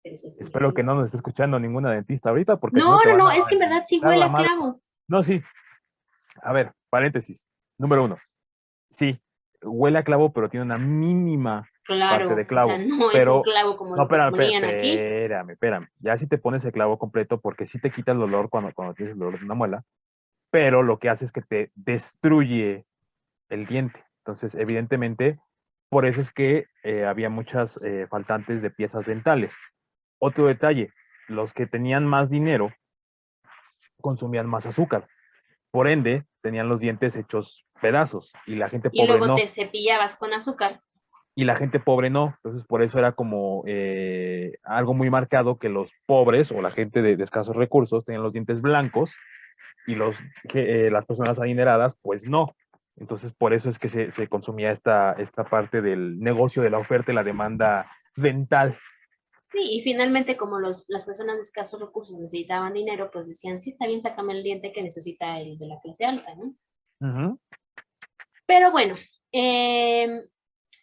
Speaker 1: Pero eso es
Speaker 2: Espero que no nos esté escuchando ninguna dentista ahorita, porque si no
Speaker 1: no,
Speaker 2: te
Speaker 1: no,
Speaker 2: van
Speaker 1: no,
Speaker 2: a
Speaker 1: es que en verdad sí
Speaker 2: dar
Speaker 1: huele
Speaker 2: la
Speaker 1: a
Speaker 2: madre.
Speaker 1: clavo.
Speaker 2: No, sí. A ver, paréntesis. Número 1. Sí, huele a clavo, pero tiene una mínima parte
Speaker 1: Claro,
Speaker 2: de
Speaker 1: o sea,
Speaker 2: clavo.
Speaker 1: no es un
Speaker 2: Pero,
Speaker 1: clavo como
Speaker 2: no,
Speaker 1: lo que
Speaker 2: espérame,
Speaker 1: ponían aquí.
Speaker 2: espérame. Ya si te pones el clavo completo, porque sí te quita el dolor cuando tienes el dolor de una muela, pero lo que hace es que te destruye el diente. Entonces, evidentemente, por eso es que había muchas faltantes de piezas dentales. Otro detalle, los que tenían más dinero consumían más azúcar. Por ende, tenían los dientes hechos pedazos y la gente
Speaker 1: Y
Speaker 2: pobre
Speaker 1: luego
Speaker 2: no.
Speaker 1: te cepillabas con azúcar.
Speaker 2: Y la gente pobre no. Entonces, por eso era como algo muy marcado que los pobres o la gente de escasos recursos tenían los dientes blancos y las personas adineradas, pues no. Entonces, por eso es que se consumía esta parte del negocio de la oferta y la demanda dental.
Speaker 1: Sí, y finalmente como las personas de escasos recursos necesitaban dinero, pues decían, sí, está bien, sácame el diente que necesita el de la clase alta, ¿no?
Speaker 2: Ujú.
Speaker 1: Pero bueno,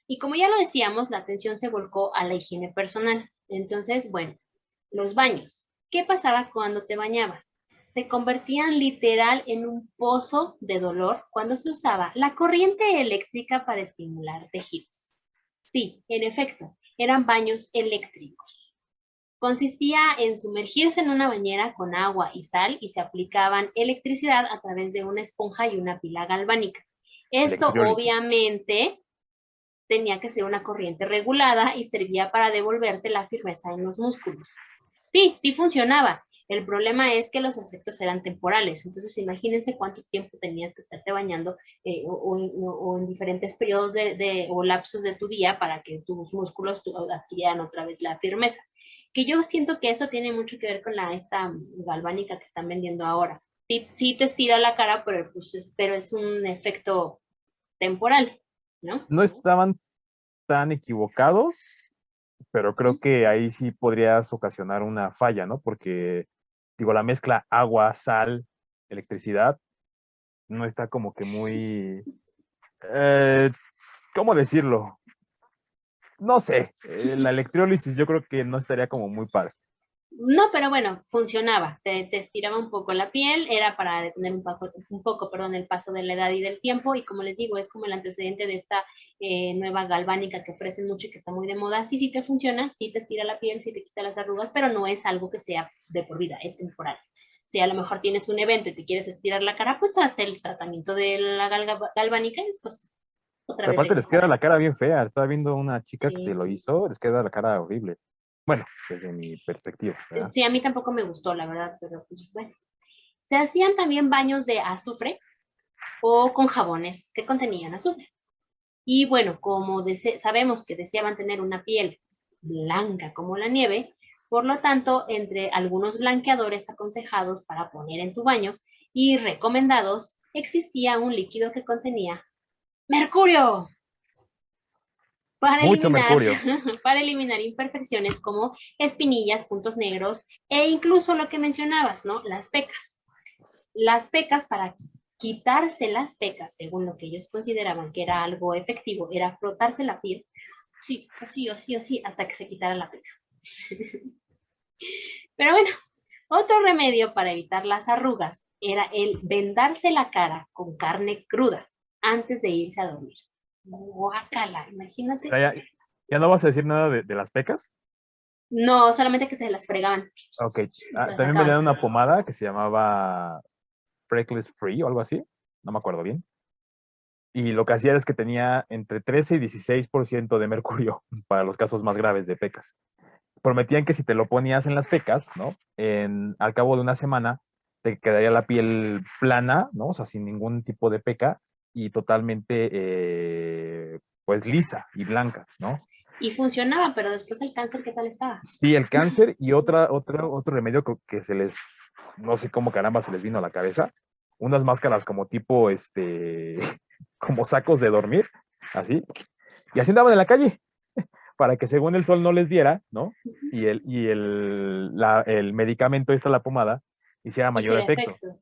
Speaker 1: y como ya lo decíamos, la atención se volcó a la higiene personal. Entonces, bueno, los baños. ¿Qué pasaba cuando te bañabas? Se convertían literal en un pozo de dolor cuando se usaba la corriente eléctrica para estimular tejidos. Sí, en efecto, eran baños eléctricos. Consistía en sumergirse en una bañera con agua y sal y se aplicaban electricidad a través de una esponja y una pila galvánica. Esto
Speaker 2: Electriólisis.
Speaker 1: obviamente tenía que ser una corriente regulada y servía para devolverte la firmeza en los músculos. Sí, sí funcionaba. El problema es que los efectos eran temporales. Entonces, imagínense cuánto tiempo tenías que estarte bañando o en diferentes periodos o lapsos de tu día para que tus músculos adquirieran otra vez la firmeza. Que yo siento que eso tiene mucho que ver con esta galvánica que están vendiendo ahora. Sí, sí te estira la cara, pero es un efecto temporal, ¿no?
Speaker 2: No estaban tan equivocados, pero creo que ahí sí podrías ocasionar una falla, ¿no? Porque, digo, la mezcla agua, sal, electricidad, no está como que muy, eh, ¿cómo decirlo? No sé, la electrólisis yo creo que no estaría como muy padre.
Speaker 1: No, pero bueno, funcionaba. Te estiraba un poco la piel, era para detener perdón, el paso de la edad y del tiempo. Y como les digo, es como el antecedente de esta nueva galvánica que ofrecen mucho y que está muy de moda. Sí, sí te funciona, sí te estira la piel, sí te quita las arrugas, pero no es algo que sea de por vida, es temporal. Si a lo mejor tienes un evento y te quieres estirar la cara, pues vas a hacer el tratamiento de la galvánica y después otra
Speaker 2: Pero
Speaker 1: vez
Speaker 2: aparte les
Speaker 1: regresar
Speaker 2: queda
Speaker 1: a...
Speaker 2: la cara bien fea. Estaba viendo una chica que se
Speaker 1: Sí,
Speaker 2: lo hizo, les queda la cara horrible. Bueno, desde mi perspectiva, ¿verdad?
Speaker 1: sí, a mí tampoco me gustó, la verdad, pero pues bueno. Se hacían también baños de azufre o con jabones que contenían azufre. Y bueno, como sabemos que deseaban tener una piel blanca como la nieve, por lo tanto, entre algunos blanqueadores aconsejados para poner en tu baño y recomendados, existía un líquido que contenía mercurio para
Speaker 2: Mucho
Speaker 1: eliminar,
Speaker 2: mercurio.
Speaker 1: para eliminar imperfecciones como espinillas, puntos negros e incluso lo que mencionabas, ¿no? Las pecas, para quitarse las pecas, según lo que ellos consideraban que era algo efectivo, era frotarse la piel, sí, así, así, así, hasta que se quitara la peca. Pero bueno, otro remedio para evitar las arrugas era el vendarse la cara con carne cruda antes de irse a dormir. Guácala, imagínate.
Speaker 2: Ya, ya no vas a decir nada de las pecas.
Speaker 1: No, solamente que se las fregaban,
Speaker 2: Ok.
Speaker 1: se las
Speaker 2: También
Speaker 1: sacaban.
Speaker 2: vendían una pomada que se llamaba Freckles Free o algo así. No me acuerdo bien. Y lo que hacía es que tenía entre 13 y 16% de mercurio para los casos más graves de pecas. Prometían que si te lo ponías en las pecas, ¿no? Al cabo de una semana te quedaría la piel plana, ¿no? O sea, sin ningún tipo de peca y totalmente, pues, lisa y blanca, ¿no?
Speaker 1: Y funcionaba, pero después el cáncer, ¿qué tal estaba?
Speaker 2: Sí, el cáncer y otro remedio que no sé cómo caramba se les vino a la cabeza, unas máscaras como tipo, como sacos de dormir, así, y así andaban en la calle, para que según el sol no les diera, ¿no? El medicamento, la pomada, hiciera mayor
Speaker 1: Hiciera
Speaker 2: efecto.
Speaker 1: efecto.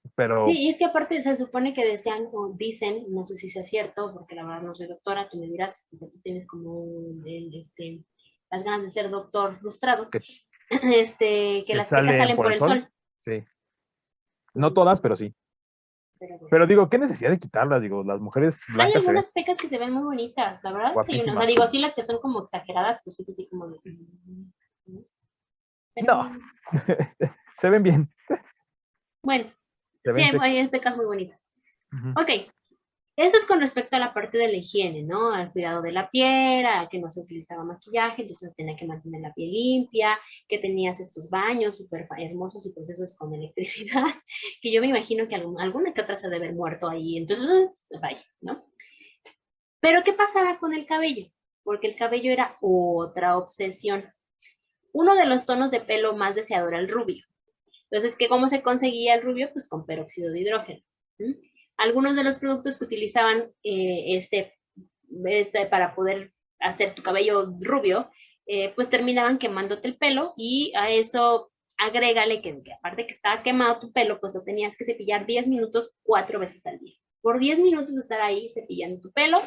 Speaker 1: Sí,
Speaker 2: Pero
Speaker 1: y es que aparte se supone que desean o dicen, no sé si sea cierto, porque la verdad no soy doctora, tú me dirás, porque tú tienes como las ganas de ser doctor frustrado,
Speaker 2: que,
Speaker 1: que
Speaker 2: que
Speaker 1: las pecas
Speaker 2: salen
Speaker 1: salen
Speaker 2: por
Speaker 1: por
Speaker 2: el
Speaker 1: el
Speaker 2: sol,
Speaker 1: sol.
Speaker 2: sí. No
Speaker 1: Entonces,
Speaker 2: todas, pero sí.
Speaker 1: pero bueno.
Speaker 2: Pero digo, ¿qué necesidad de quitarlas? Digo, las mujeres
Speaker 1: Hay
Speaker 2: blancas se ven
Speaker 1: algunas pecas que se ven muy bonitas, la verdad es que hay unas, o sea,
Speaker 2: guapísimas.
Speaker 1: digo, sí las que son como exageradas, pues es así como de... Pero
Speaker 2: No, se ven bien,
Speaker 1: bueno,
Speaker 2: se
Speaker 1: sí,
Speaker 2: ven sexy.
Speaker 1: hay pecas muy bonitas.
Speaker 2: Ujú.
Speaker 1: Ok, Eso es con respecto a la parte de la higiene, ¿no? Al cuidado de la piel, a que no se utilizaba maquillaje, entonces tenía que mantener la piel limpia, que tenías estos baños súper hermosos y procesos con electricidad, que yo me imagino que alguna que otra se debe haber muerto ahí, entonces, vaya, ¿no? Pero ¿qué pasaba con el cabello? Porque el cabello era otra obsesión. Uno de los tonos de pelo más deseado era el rubio. Entonces, ¿cómo se conseguía el rubio? Pues con peróxido de hidrógeno. ¿Mm? Algunos de los productos que utilizaban para poder hacer tu cabello rubio, pues terminaban quemándote el pelo y a eso agrégale que aparte que estaba quemado tu pelo, pues lo tenías que cepillar 10 minutos 4 veces al día. Por 10 minutos estar ahí cepillando tu pelo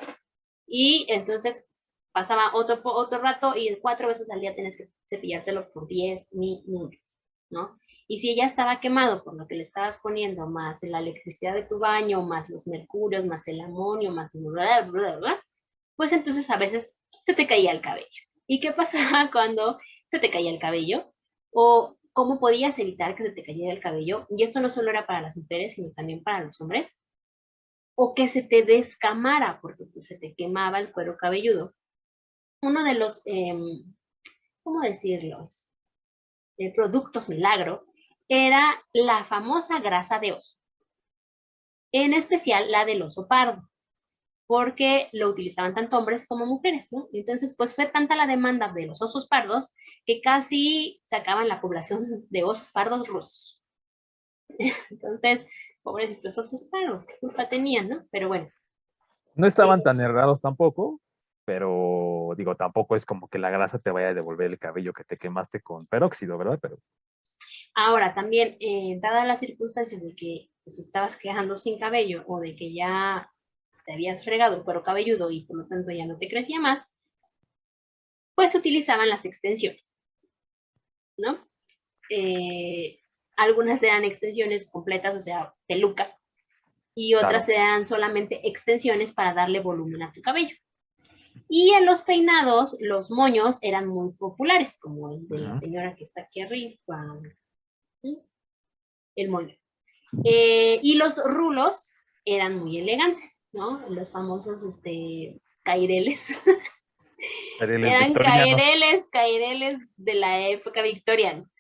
Speaker 1: y entonces pasaba otro rato y 4 veces al día tenías que cepillártelo por 10 minutos, ¿no? Y si ya estaba quemado por lo que le estabas poniendo, más la electricidad de tu baño, más los mercurios, más el amonio, más bla, bla, bla, pues entonces a veces se te caía el cabello. ¿Y qué pasaba cuando se te caía el cabello? O cómo podías evitar que se te cayera el cabello. Y esto no solo era para las mujeres, sino también para los hombres. O que se te descamara, porque pues, se te quemaba el cuero cabelludo. Uno de los, ¿cómo decirlo? Productos milagro era la famosa grasa de oso, en especial la del oso pardo, porque lo utilizaban tanto hombres como mujeres, ¿no? Entonces, pues fue tanta la demanda de los osos pardos que casi sacaban la población de osos pardos rusos. Entonces, pobrecitos osos pardos, qué culpa tenían, ¿no? Pero bueno.
Speaker 2: No estaban tan errados tampoco, pero digo, tampoco es como que la grasa te vaya a devolver el cabello que te quemaste con peróxido, ¿verdad? Pero
Speaker 1: Ahora, también, dadas las circunstancias de que pues, estabas quedando sin cabello o de que ya te habías fregado el cuero cabelludo y por lo tanto ya no te crecía más, pues se utilizaban las extensiones, ¿no? Eh, algunas eran extensiones completas, o sea, peluca, y otras
Speaker 2: claro.
Speaker 1: eran solamente extensiones para darle volumen a tu cabello. Y en los peinados, los moños eran muy populares, como el de la señora que está aquí arriba, el moño. Y los rulos eran muy elegantes, ¿no? Los famosos caireles.
Speaker 2: Cereales
Speaker 1: Eran
Speaker 2: victorianos.
Speaker 1: caireles de la época victoriana.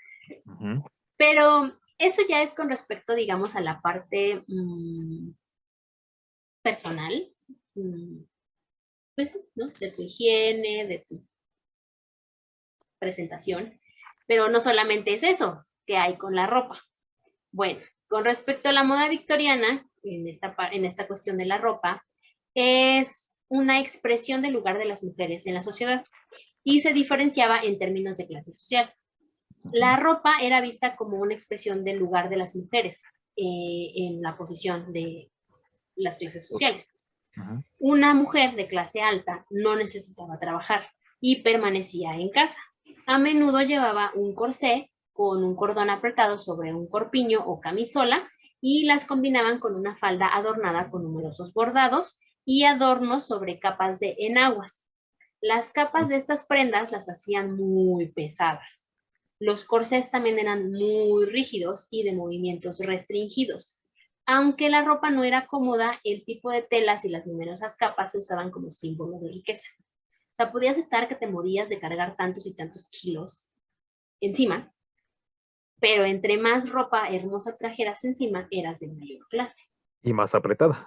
Speaker 1: Pero eso ya es con respecto, digamos, a la parte personal, pues, ¿no? De tu higiene, de tu presentación. Pero no solamente es eso que hay con la ropa. Bueno, con respecto a la moda victoriana, en esta cuestión de la ropa, es una expresión del lugar de las mujeres en la sociedad y se diferenciaba en términos de clase social. La ropa era vista como una expresión del lugar de las mujeres en la posición de las clases sociales. Una mujer de clase alta no necesitaba trabajar y permanecía en casa. A menudo llevaba un corsé con un cordón apretado sobre un corpiño o camisola y las combinaban con una falda adornada con numerosos bordados y adornos sobre capas de enaguas. Las capas de estas prendas las hacían muy pesadas. Los corsés también eran muy rígidos y de movimientos restringidos. Aunque la ropa no era cómoda, el tipo de telas y las numerosas capas se usaban como símbolo de riqueza. O sea, podías estar que te morías de cargar tantos y tantos kilos encima, pero entre más ropa hermosa trajeras encima, eras de mayor clase.
Speaker 2: Y más apretada.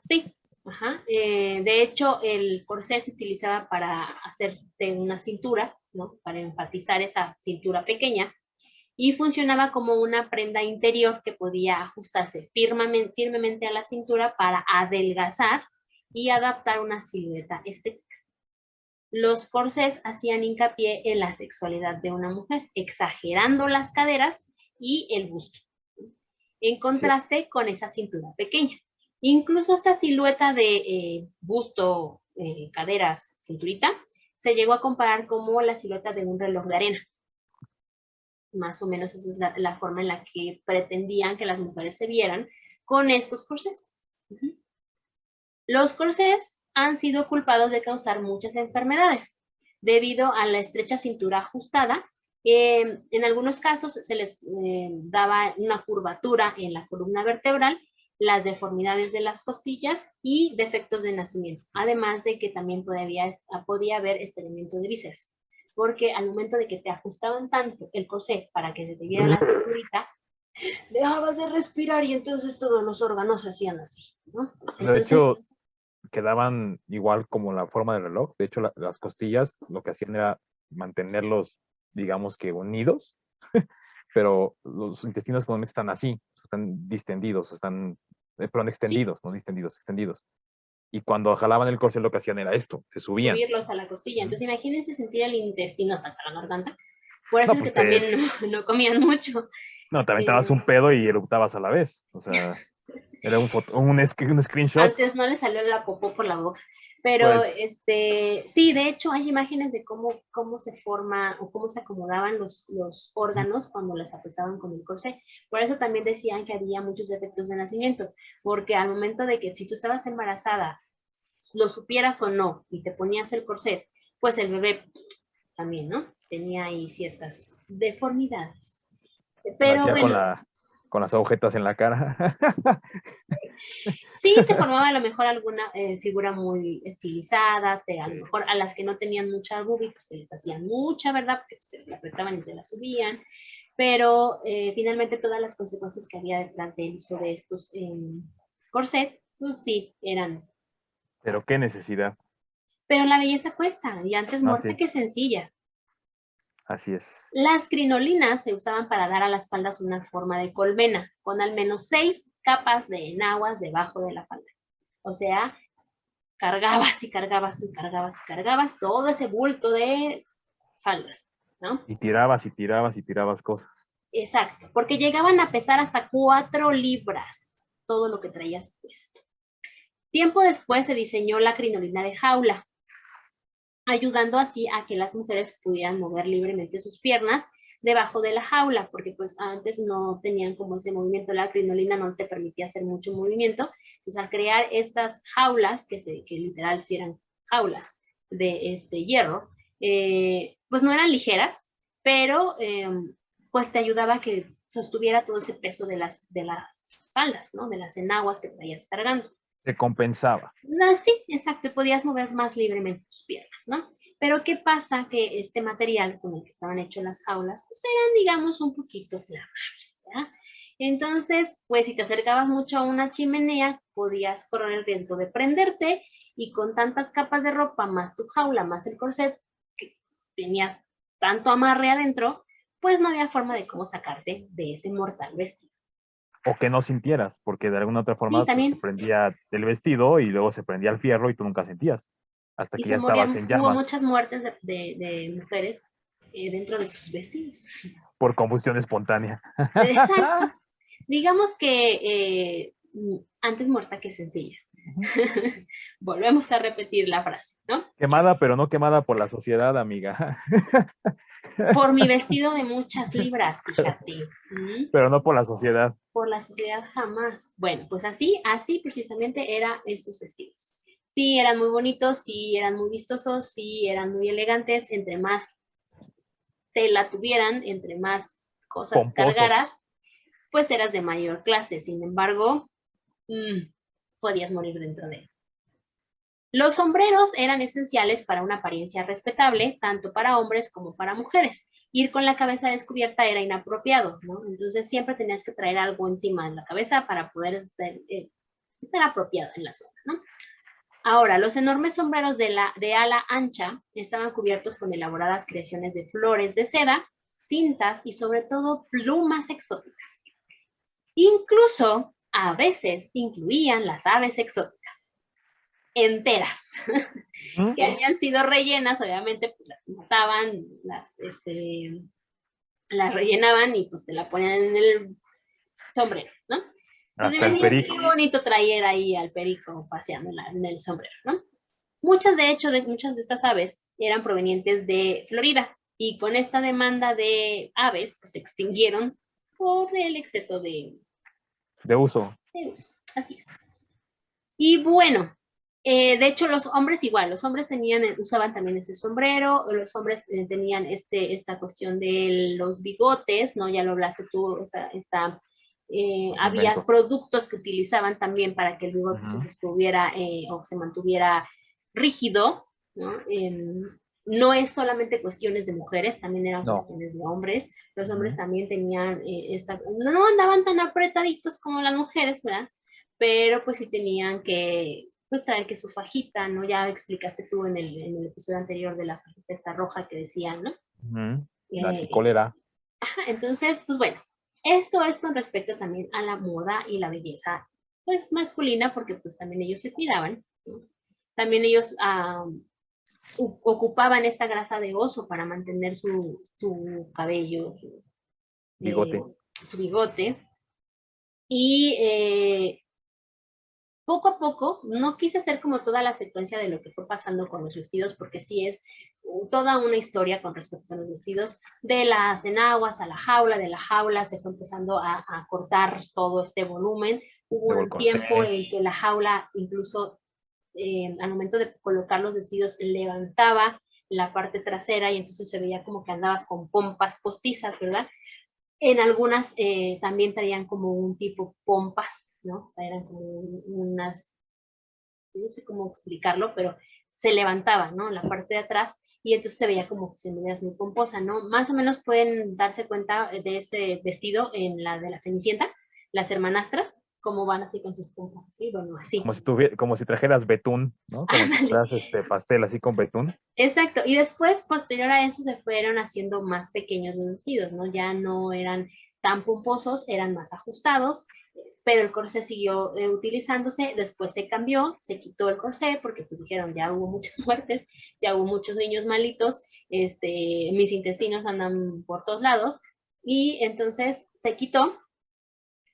Speaker 1: Sí, ajá. De hecho, el corsé se utilizaba para hacerte una cintura, ¿no? Para enfatizar esa cintura pequeña y funcionaba como una prenda interior que podía ajustarse firmemente a la cintura para adelgazar y adaptar una silueta estética. Los corsés hacían hincapié en la sexualidad de una mujer, exagerando las caderas y el busto, en contraste con esa cintura pequeña. Incluso esta silueta de busto, caderas, cinturita, se llegó a comparar como la silueta de un reloj de arena. Más o menos esa es la forma en la que pretendían que las mujeres se vieran con estos corsés. Los corsés han sido culpados de causar muchas enfermedades debido a la estrecha cintura ajustada. En algunos casos se les daba una curvatura en la columna vertebral las deformidades de las costillas y defectos de nacimiento, además de que también podía haber estreñimiento de vísceras, porque al momento de que te ajustaban tanto el corsé para que se te viera la cinturita, dejabas de respirar y entonces todos los órganos se hacían así, ¿no?
Speaker 2: De
Speaker 1: Entonces,
Speaker 2: hecho, quedaban igual como la forma del reloj. De hecho, las costillas lo que hacían era mantenerlos, digamos que unidos, pero los intestinos comúnmente están así, están distendidos, perdón,
Speaker 1: sí,
Speaker 2: extendidos, no distendidos, extendidos. Y cuando jalaban el corsé lo que hacían era esto, se subían.
Speaker 1: subirlos a la costilla. Entonces, imagínense sentir el intestino hasta la garganta. Por eso
Speaker 2: No,
Speaker 1: es que
Speaker 2: pues
Speaker 1: también no comían mucho.
Speaker 2: no, te aventabas un pedo y eructabas a la vez. O sea, era un screenshot.
Speaker 1: Antes no le salió la popó por la boca. Pero
Speaker 2: Pues
Speaker 1: sí, de hecho hay imágenes de cómo se forma o cómo se acomodaban los órganos cuando las apretaban con el corsé. Por eso también decían que había muchos defectos de nacimiento, porque al momento de que si tú estabas embarazada, lo supieras o no, y te ponías el corset, pues el bebé también, ¿no? Tenía ahí ciertas deformidades. Pero
Speaker 2: nacía
Speaker 1: bueno,
Speaker 2: con las agujetas en la cara.
Speaker 1: sí, te formaba a lo mejor alguna figura muy estilizada, a lo mejor a las que no tenían mucha boobie, pues se les hacían mucha, ¿verdad? Porque pues, te la apretaban y te la subían, pero finalmente todas las consecuencias que había detrás del uso de estos corset, pues sí, eran.
Speaker 2: Pero qué necesidad.
Speaker 1: Pero la belleza cuesta, y antes
Speaker 2: No,
Speaker 1: muerta
Speaker 2: sí,
Speaker 1: que sencilla.
Speaker 2: así es.
Speaker 1: Las crinolinas se usaban para dar a las faldas una forma de colmena, con al menos 6 capas de enaguas debajo de la falda. O sea, cargabas y cargabas y cargabas y cargabas todo ese bulto de faldas, ¿no?
Speaker 2: Y tirabas y tirabas y tirabas cosas.
Speaker 1: Exacto, porque llegaban a pesar hasta 4 libras todo lo que traías puesto. Tiempo después se diseñó la crinolina de jaula, ayudando así a que las mujeres pudieran mover libremente sus piernas debajo de la jaula, porque pues antes no tenían como ese movimiento, la crinolina no te permitía hacer mucho movimiento, pues al crear estas jaulas, que literal sí eran jaulas de hierro, pues no eran ligeras, pero pues te ayudaba a que sostuviera todo ese peso de las faldas, ¿no? De las enaguas que traías cargando.
Speaker 2: Se compensaba.
Speaker 1: No, sí, exacto, podías mover más libremente tus piernas, ¿no? Pero ¿qué pasa? Que este material con el que estaban hechas las jaulas, pues eran, digamos, un poquito flamables, ¿verdad? Entonces, pues si te acercabas mucho a una chimenea, podías correr el riesgo de prenderte y con tantas capas de ropa, más tu jaula, más el corset, que tenías tanto amarre adentro, pues no había forma de cómo sacarte de ese mortal vestido.
Speaker 2: O que no sintieras, porque de alguna otra
Speaker 1: Sí,
Speaker 2: forma pues, se
Speaker 1: también.
Speaker 2: prendía el vestido y luego se prendía el fierro y tú nunca sentías. Hasta
Speaker 1: Y
Speaker 2: que ya estabas en
Speaker 1: hubo
Speaker 2: llamas
Speaker 1: muchas muertes de mujeres dentro de sus vestidos.
Speaker 2: por combustión espontánea.
Speaker 1: Exacto. Digamos que antes muerta que sencilla. Volvemos a repetir la frase, ¿no?
Speaker 2: Quemada, pero no quemada por la sociedad, amiga.
Speaker 1: Por mi vestido de muchas libras, fíjate. ¿Mm?
Speaker 2: Pero no por la sociedad.
Speaker 1: Por la sociedad jamás. Bueno, pues así precisamente eran estos vestidos. Sí, eran muy bonitos, sí, eran muy vistosos, sí, eran muy elegantes. Entre más tela tuvieran, entre más cosas
Speaker 2: Pomposos.
Speaker 1: cargaras, pues eras de mayor clase. Sin embargo, podías morir dentro de él. Los sombreros eran esenciales para una apariencia respetable, tanto para hombres como para mujeres. Ir con la cabeza descubierta era inapropiado, ¿no? Entonces siempre tenías que traer algo encima de la cabeza para poder estar apropiado en la zona, ¿no? Ahora, los enormes sombreros de ala ancha estaban cubiertos con elaboradas creaciones de flores de seda, cintas y sobre todo plumas exóticas. Incluso, a veces, incluían las aves exóticas, enteras, que habían sido rellenas, obviamente, pues las mataban, las rellenaban y pues te la ponían en el sombrero, ¿no? Pues
Speaker 2: Hasta el
Speaker 1: imagínate
Speaker 2: perico.
Speaker 1: qué bonito traer ahí al perico paseando en el sombrero, ¿no? Muchas de estas aves eran provenientes de Florida y con esta demanda de aves pues se extinguieron por el exceso de
Speaker 2: Uso.
Speaker 1: uso. Así es. Y bueno, de hecho los hombres igual, los hombres usaban también ese sombrero, los hombres tenían esta cuestión de los bigotes, ¿no? Ya lo hablaste tú, esta
Speaker 2: Los
Speaker 1: había
Speaker 2: inventos.
Speaker 1: productos que utilizaban también para que el bigote se
Speaker 2: Ujú.
Speaker 1: estuviera o se mantuviera rígido, ¿no? No es solamente cuestiones de mujeres, también eran
Speaker 2: No.
Speaker 1: cuestiones de hombres. Los hombres
Speaker 2: Ujú.
Speaker 1: también tenían no andaban tan apretaditos como las mujeres, ¿verdad? Pero pues sí tenían que pues traer que su fajita, ¿no? Ya explicaste tú en el episodio anterior de la fajita esta roja que decían, ¿no?
Speaker 2: Ujú. La
Speaker 1: Eh,
Speaker 2: anticólera.
Speaker 1: entonces, pues bueno, esto es con respecto también a la moda y la belleza, pues masculina, porque pues también ellos se cuidaban, ¿no? También ellos ocupaban esta grasa de oso para mantener su cabello, eh,
Speaker 2: Bigote.
Speaker 1: su bigote. Y poco a poco, no quise hacer como toda la secuencia de lo que fue pasando con los vestidos, porque sí es toda una historia con respecto a los vestidos, de las enaguas a la jaula, de la jaula se fue empezando a cortar todo este volumen. Hubo
Speaker 2: Luego el
Speaker 1: un tiempo
Speaker 2: corsé.
Speaker 1: en que la jaula, incluso al momento de colocar los vestidos, levantaba la parte trasera y entonces se veía como que andabas con pompas postizas, ¿verdad? En algunas también traían como un tipo pompas, ¿no? O sea, eran como unas, no sé cómo explicarlo, pero se levantaba, ¿no? La parte de atrás y entonces se veía como si anduvieras muy pomposa, ¿no? Más o menos pueden darse cuenta de ese vestido en la de la Cenicienta, las hermanastras, cómo van así con sus pompas así, bueno, así.
Speaker 2: Como si trajeras betún, ¿no? Como si trajeras pastel así con betún.
Speaker 1: Exacto, y después, posterior a eso, se fueron haciendo más pequeños los vestidos, ¿no? Ya no eran tan pomposos, eran más ajustados, pero el corsé siguió utilizándose, después se cambió, se quitó el corsé porque pues dijeron, ya hubo muchas muertes, ya hubo muchos niños malitos, mis intestinos andan por todos lados, y entonces se quitó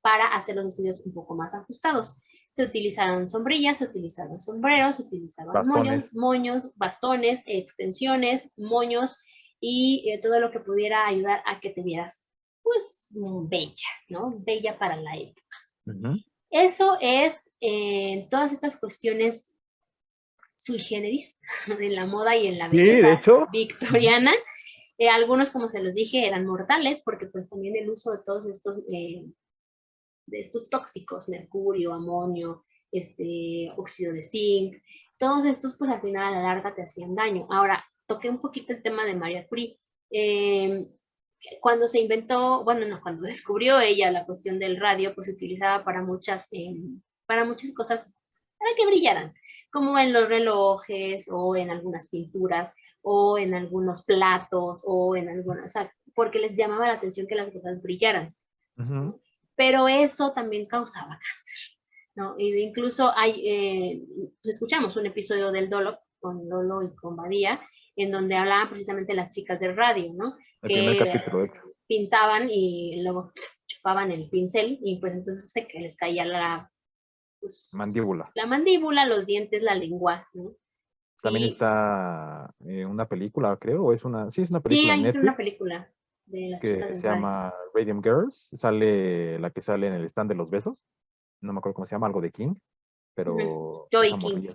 Speaker 1: para hacer los vestidos un poco más ajustados. Se utilizaron sombrillas, se utilizaron sombreros, se utilizaban
Speaker 2: Bastones.
Speaker 1: moños, bastones, extensiones, moños y todo lo que pudiera ayudar a que te vieras, pues, bella, ¿no? Bella para la época.
Speaker 2: Ujú.
Speaker 1: Eso es todas estas cuestiones sui generis en la moda y en la
Speaker 2: Sí, de
Speaker 1: belleza
Speaker 2: hecho. Ujú.
Speaker 1: victoriana. Algunos, como se los dije, eran mortales porque pues también el uso de todos de estos tóxicos, mercurio, amonio, óxido de zinc, todos estos pues al final a la larga te hacían daño. Ahora, toqué un poquito el tema de María Curie. Eh, cuando se inventó, bueno, no, cuando descubrió ella la cuestión del radio, pues se utilizaba para muchas cosas, para que brillaran, como en los relojes o en algunas pinturas o en algunos platos o en algunas, o sea, porque les llamaba la atención que las cosas brillaran.
Speaker 2: Ujú.
Speaker 1: Pero eso también causaba cáncer, ¿no? Y incluso pues escuchamos un episodio del Dolo con Lolo y con Badía, en donde hablaban precisamente las chicas del radio, ¿no?
Speaker 2: El primer
Speaker 1: Que
Speaker 2: capítulo, de hecho.
Speaker 1: pintaban y luego chupaban el pincel y pues entonces se que les caía pues,
Speaker 2: Mandíbula.
Speaker 1: la mandíbula, los dientes, la lengua, ¿no?
Speaker 2: También
Speaker 1: Y
Speaker 2: está una película, creo, o sí, es una
Speaker 1: sí,
Speaker 2: película en
Speaker 1: hay una
Speaker 2: Netflix
Speaker 1: película de las chicas
Speaker 2: que
Speaker 1: del
Speaker 2: se
Speaker 1: radio.
Speaker 2: llama Radium Girls. Sale la que sale en el stand de los besos. No me acuerdo cómo se llama, algo de King, pero
Speaker 1: Joy King.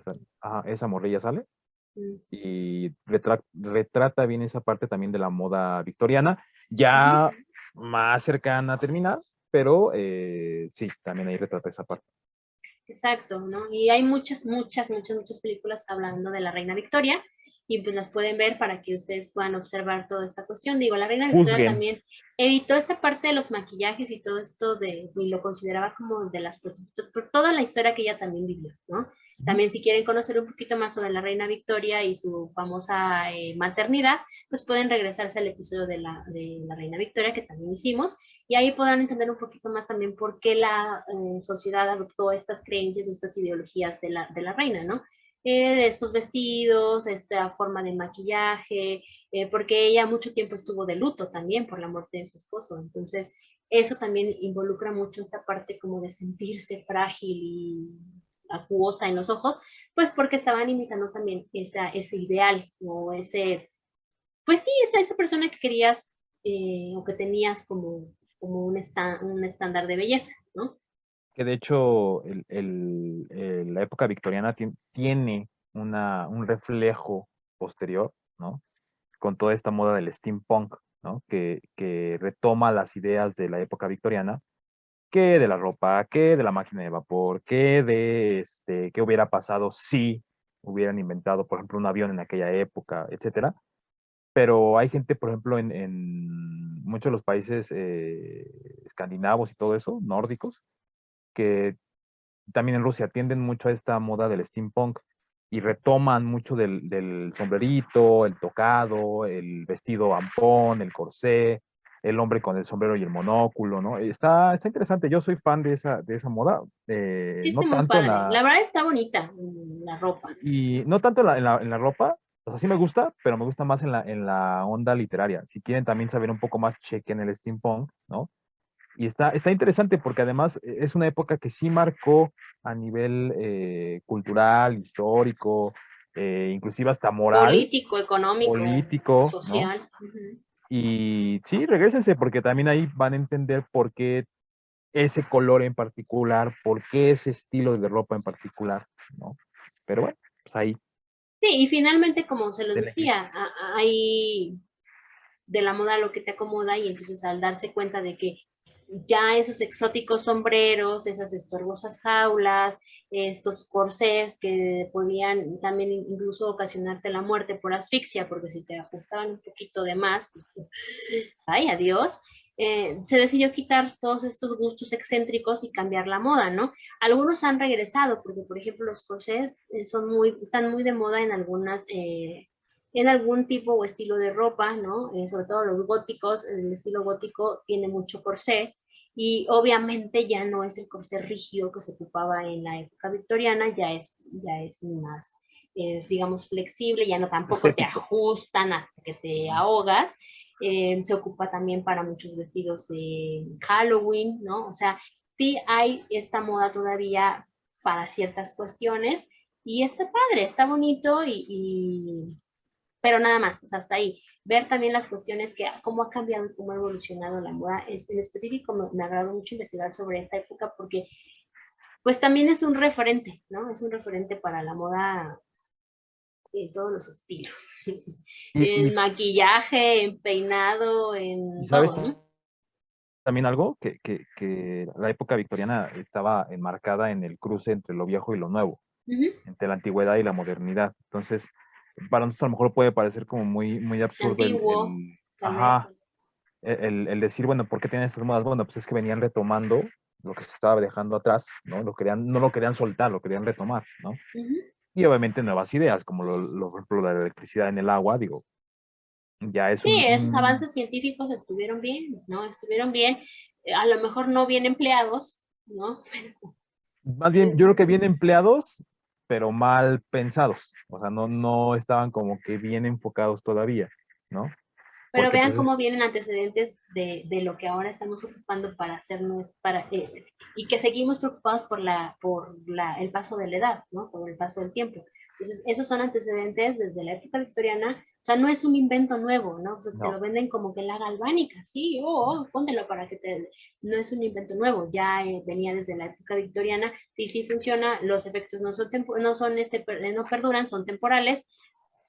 Speaker 2: esa morrilla sale
Speaker 1: Mm.
Speaker 2: y retrata bien esa parte también de la moda victoriana,
Speaker 1: Ujú.
Speaker 2: ya más cercana a terminar, pero sí, también ahí retrata esa parte.
Speaker 1: Exacto, ¿no? Y hay muchas películas hablando de la Reina Victoria y pues las pueden ver para que ustedes puedan observar toda esta cuestión. Digo, la Reina Victoria
Speaker 2: Juzguen.
Speaker 1: también evitó esta parte de los maquillajes y todo esto y lo consideraba como de las prostitutas, por toda la historia que ella también vivió, ¿no?
Speaker 2: Ujú.
Speaker 1: También si quieren conocer un poquito más sobre la Reina Victoria y su famosa maternidad, pues pueden regresarse al episodio de la Reina Victoria que también hicimos y ahí podrán entender un poquito más también por qué la sociedad adoptó estas creencias, estas ideologías de la reina, ¿no? De estos vestidos, esta forma de maquillaje, porque ella mucho tiempo estuvo de luto también por la muerte de su esposo. Entonces, eso también involucra mucho esta parte como de sentirse frágil y acuosa en los ojos, pues porque estaban imitando también ese ideal o pues sí, esa persona que querías o que tenías como un estándar de belleza, ¿no?
Speaker 2: Que de hecho la época victoriana tiene un reflejo posterior, ¿no? Con toda esta moda del steampunk, ¿no? Que retoma las ideas de la época victoriana qué de la ropa, qué de la máquina de vapor, qué de qué hubiera pasado si hubieran inventado, por ejemplo, un avión en aquella época, etcétera. Pero hay gente, por ejemplo, en muchos de los países escandinavos y todo eso, nórdicos, que también en Rusia tienden mucho a esta moda del steampunk y retoman mucho del sombrerito, el tocado, el vestido ampón, el corsé, el hombre con el sombrero y el monóculo, ¿no? Está interesante. Yo soy fan de esa moda,
Speaker 1: Sí, está
Speaker 2: no
Speaker 1: muy
Speaker 2: tanto en
Speaker 1: padre.
Speaker 2: la,
Speaker 1: La verdad está bonita la ropa.
Speaker 2: y no tanto en la ropa, o sea, sí me gusta, pero me gusta más en la onda literaria. Si quieren también saber un poco más, chequen el steampunk, ¿no? Y está interesante porque además es una época que sí marcó a nivel cultural, histórico, inclusive hasta moral,
Speaker 1: Político, económico,
Speaker 2: político, ¿no?
Speaker 1: social. Ujú.
Speaker 2: Y sí, regrésense porque también ahí van a entender por qué ese color en particular, por qué ese estilo de ropa en particular, ¿no? Pero bueno, pues ahí,
Speaker 1: Sí, y finalmente, como se los
Speaker 2: denle clic.
Speaker 1: decía, hay de la moda lo que te acomoda y entonces al darse cuenta de que ya esos exóticos sombreros, esas estorbosas jaulas, estos corsés que podían también incluso ocasionarte la muerte por asfixia, porque si te ajustaban un poquito de más, pues, ay, adiós. Se decidió quitar todos estos gustos excéntricos y cambiar la moda, ¿no? Algunos han regresado, porque por ejemplo los corsés están muy de moda en algún tipo o estilo de ropa, ¿no? Sobre todo los góticos, el estilo gótico tiene mucho corsé y obviamente ya no es el corsé rígido que se ocupaba en la época victoriana, ya es más, digamos, flexible, ya no tampoco te
Speaker 2: Estético.
Speaker 1: ajustan hasta que te ahogas. Se ocupa también para muchos vestidos de Halloween, ¿no? O sea, sí hay esta moda todavía para ciertas cuestiones y está padre, está bonito pero nada más, o sea, hasta ahí. Ver también las cuestiones que, cómo ha cambiado y cómo ha evolucionado la moda. En específico me agradó mucho investigar sobre esta época porque pues también es un referente, ¿no? Es un referente para la moda en todos los estilos.
Speaker 2: Y, y,
Speaker 1: En maquillaje, en peinado,
Speaker 2: y
Speaker 1: en
Speaker 2: sabes
Speaker 1: todo, ¿no?
Speaker 2: también algo que la época victoriana estaba enmarcada en el cruce entre lo viejo y lo nuevo,
Speaker 1: Uh -huh.
Speaker 2: entre la antigüedad y la modernidad. Entonces, para nosotros a lo mejor puede parecer como muy, muy absurdo
Speaker 1: Antiguo, tal vez.
Speaker 2: ajá, el decir, bueno, ¿por qué tienen estas modas? Bueno, pues es que venían retomando lo que se estaba dejando atrás, ¿no? No lo querían soltar, lo querían retomar, ¿no?
Speaker 1: Uh -huh.
Speaker 2: Y obviamente nuevas ideas, como por ejemplo, la electricidad en el agua, digo, ya es
Speaker 1: Sí, esos avances científicos estuvieron bien, ¿no? Estuvieron bien, a lo mejor no bien empleados, ¿no?
Speaker 2: más bien, yo creo que bien empleados, pero mal pensados. O sea, no estaban como que bien enfocados todavía, ¿no?
Speaker 1: Pero
Speaker 2: Porque
Speaker 1: vean
Speaker 2: pues
Speaker 1: cómo vienen antecedentes de lo que ahora estamos ocupando para hacernos, y que seguimos preocupados el paso de la edad, ¿no? Por el paso del tiempo. Entonces, esos son antecedentes desde la época victoriana, o sea, no es un invento nuevo, ¿no? O sea, te
Speaker 2: no,
Speaker 1: lo venden como que la galvánica, sí, póntelo para que te... No es un invento nuevo, ya venía desde la época victoriana, sí funciona, los efectos no perduran, son temporales,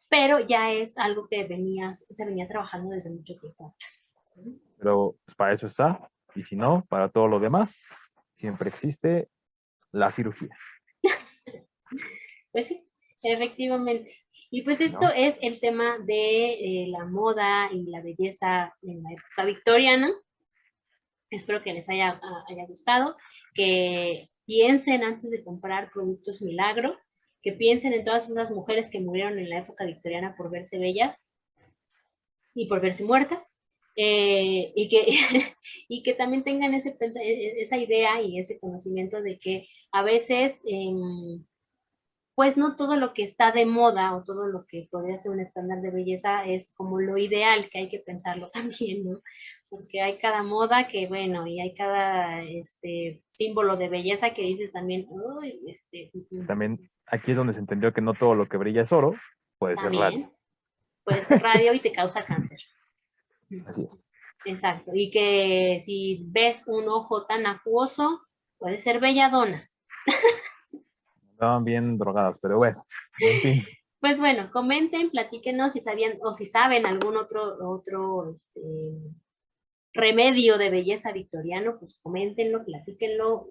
Speaker 1: pero ya es algo que se venía trabajando desde mucho tiempo atrás.
Speaker 2: pero pues, para eso está. Y si no, para todo lo demás, siempre existe la cirugía,
Speaker 1: Pues sí, efectivamente. Y pues esto
Speaker 2: ¿no?
Speaker 1: es el tema de la moda y la belleza en la época victoriana. Espero que les haya gustado, que piensen antes de comprar productos milagro, que piensen en todas esas mujeres que murieron en la época victoriana por verse bellas y por verse muertas, y que, y que también tengan esa idea y ese conocimiento de que a veces, pues no todo lo que está de moda o todo lo que podría ser un estándar de belleza es como lo ideal, que hay que pensarlo también, ¿no? Porque hay cada moda que, bueno, y hay cada símbolo de belleza que dices también, uy,
Speaker 2: También aquí es donde se entendió que no todo lo que brilla es oro, puede ser radio.
Speaker 1: también puede ser radio y te causa cáncer.
Speaker 2: Así es.
Speaker 1: Exacto, y que si ves un ojo tan acuoso, puede ser belladona.
Speaker 2: Estaban bien drogadas, pero bueno, en fin.
Speaker 1: Pues bueno, comenten, platíquenos si sabían o si saben algún otro remedio de belleza victoriano, pues coméntenlo, platíquenlo,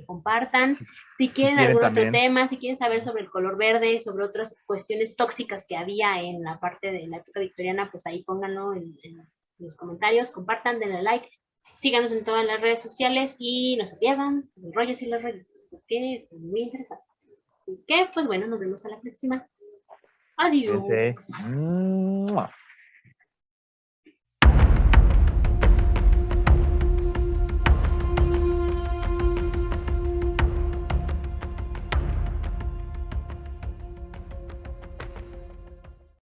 Speaker 1: compartan. Si
Speaker 2: Si
Speaker 1: quieren
Speaker 2: quieren
Speaker 1: algún otro
Speaker 2: también,
Speaker 1: tema, si quieren saber sobre el color verde, sobre otras cuestiones tóxicas que había en la parte de la época victoriana, pues ahí pónganlo en los comentarios, compartan, denle like, síganos en todas las redes sociales y no se pierdan los rollos y las redes, que es muy interesante. Así que, pues bueno, nos vemos a la próxima. Adiós.
Speaker 2: fíjense. ¡Mua!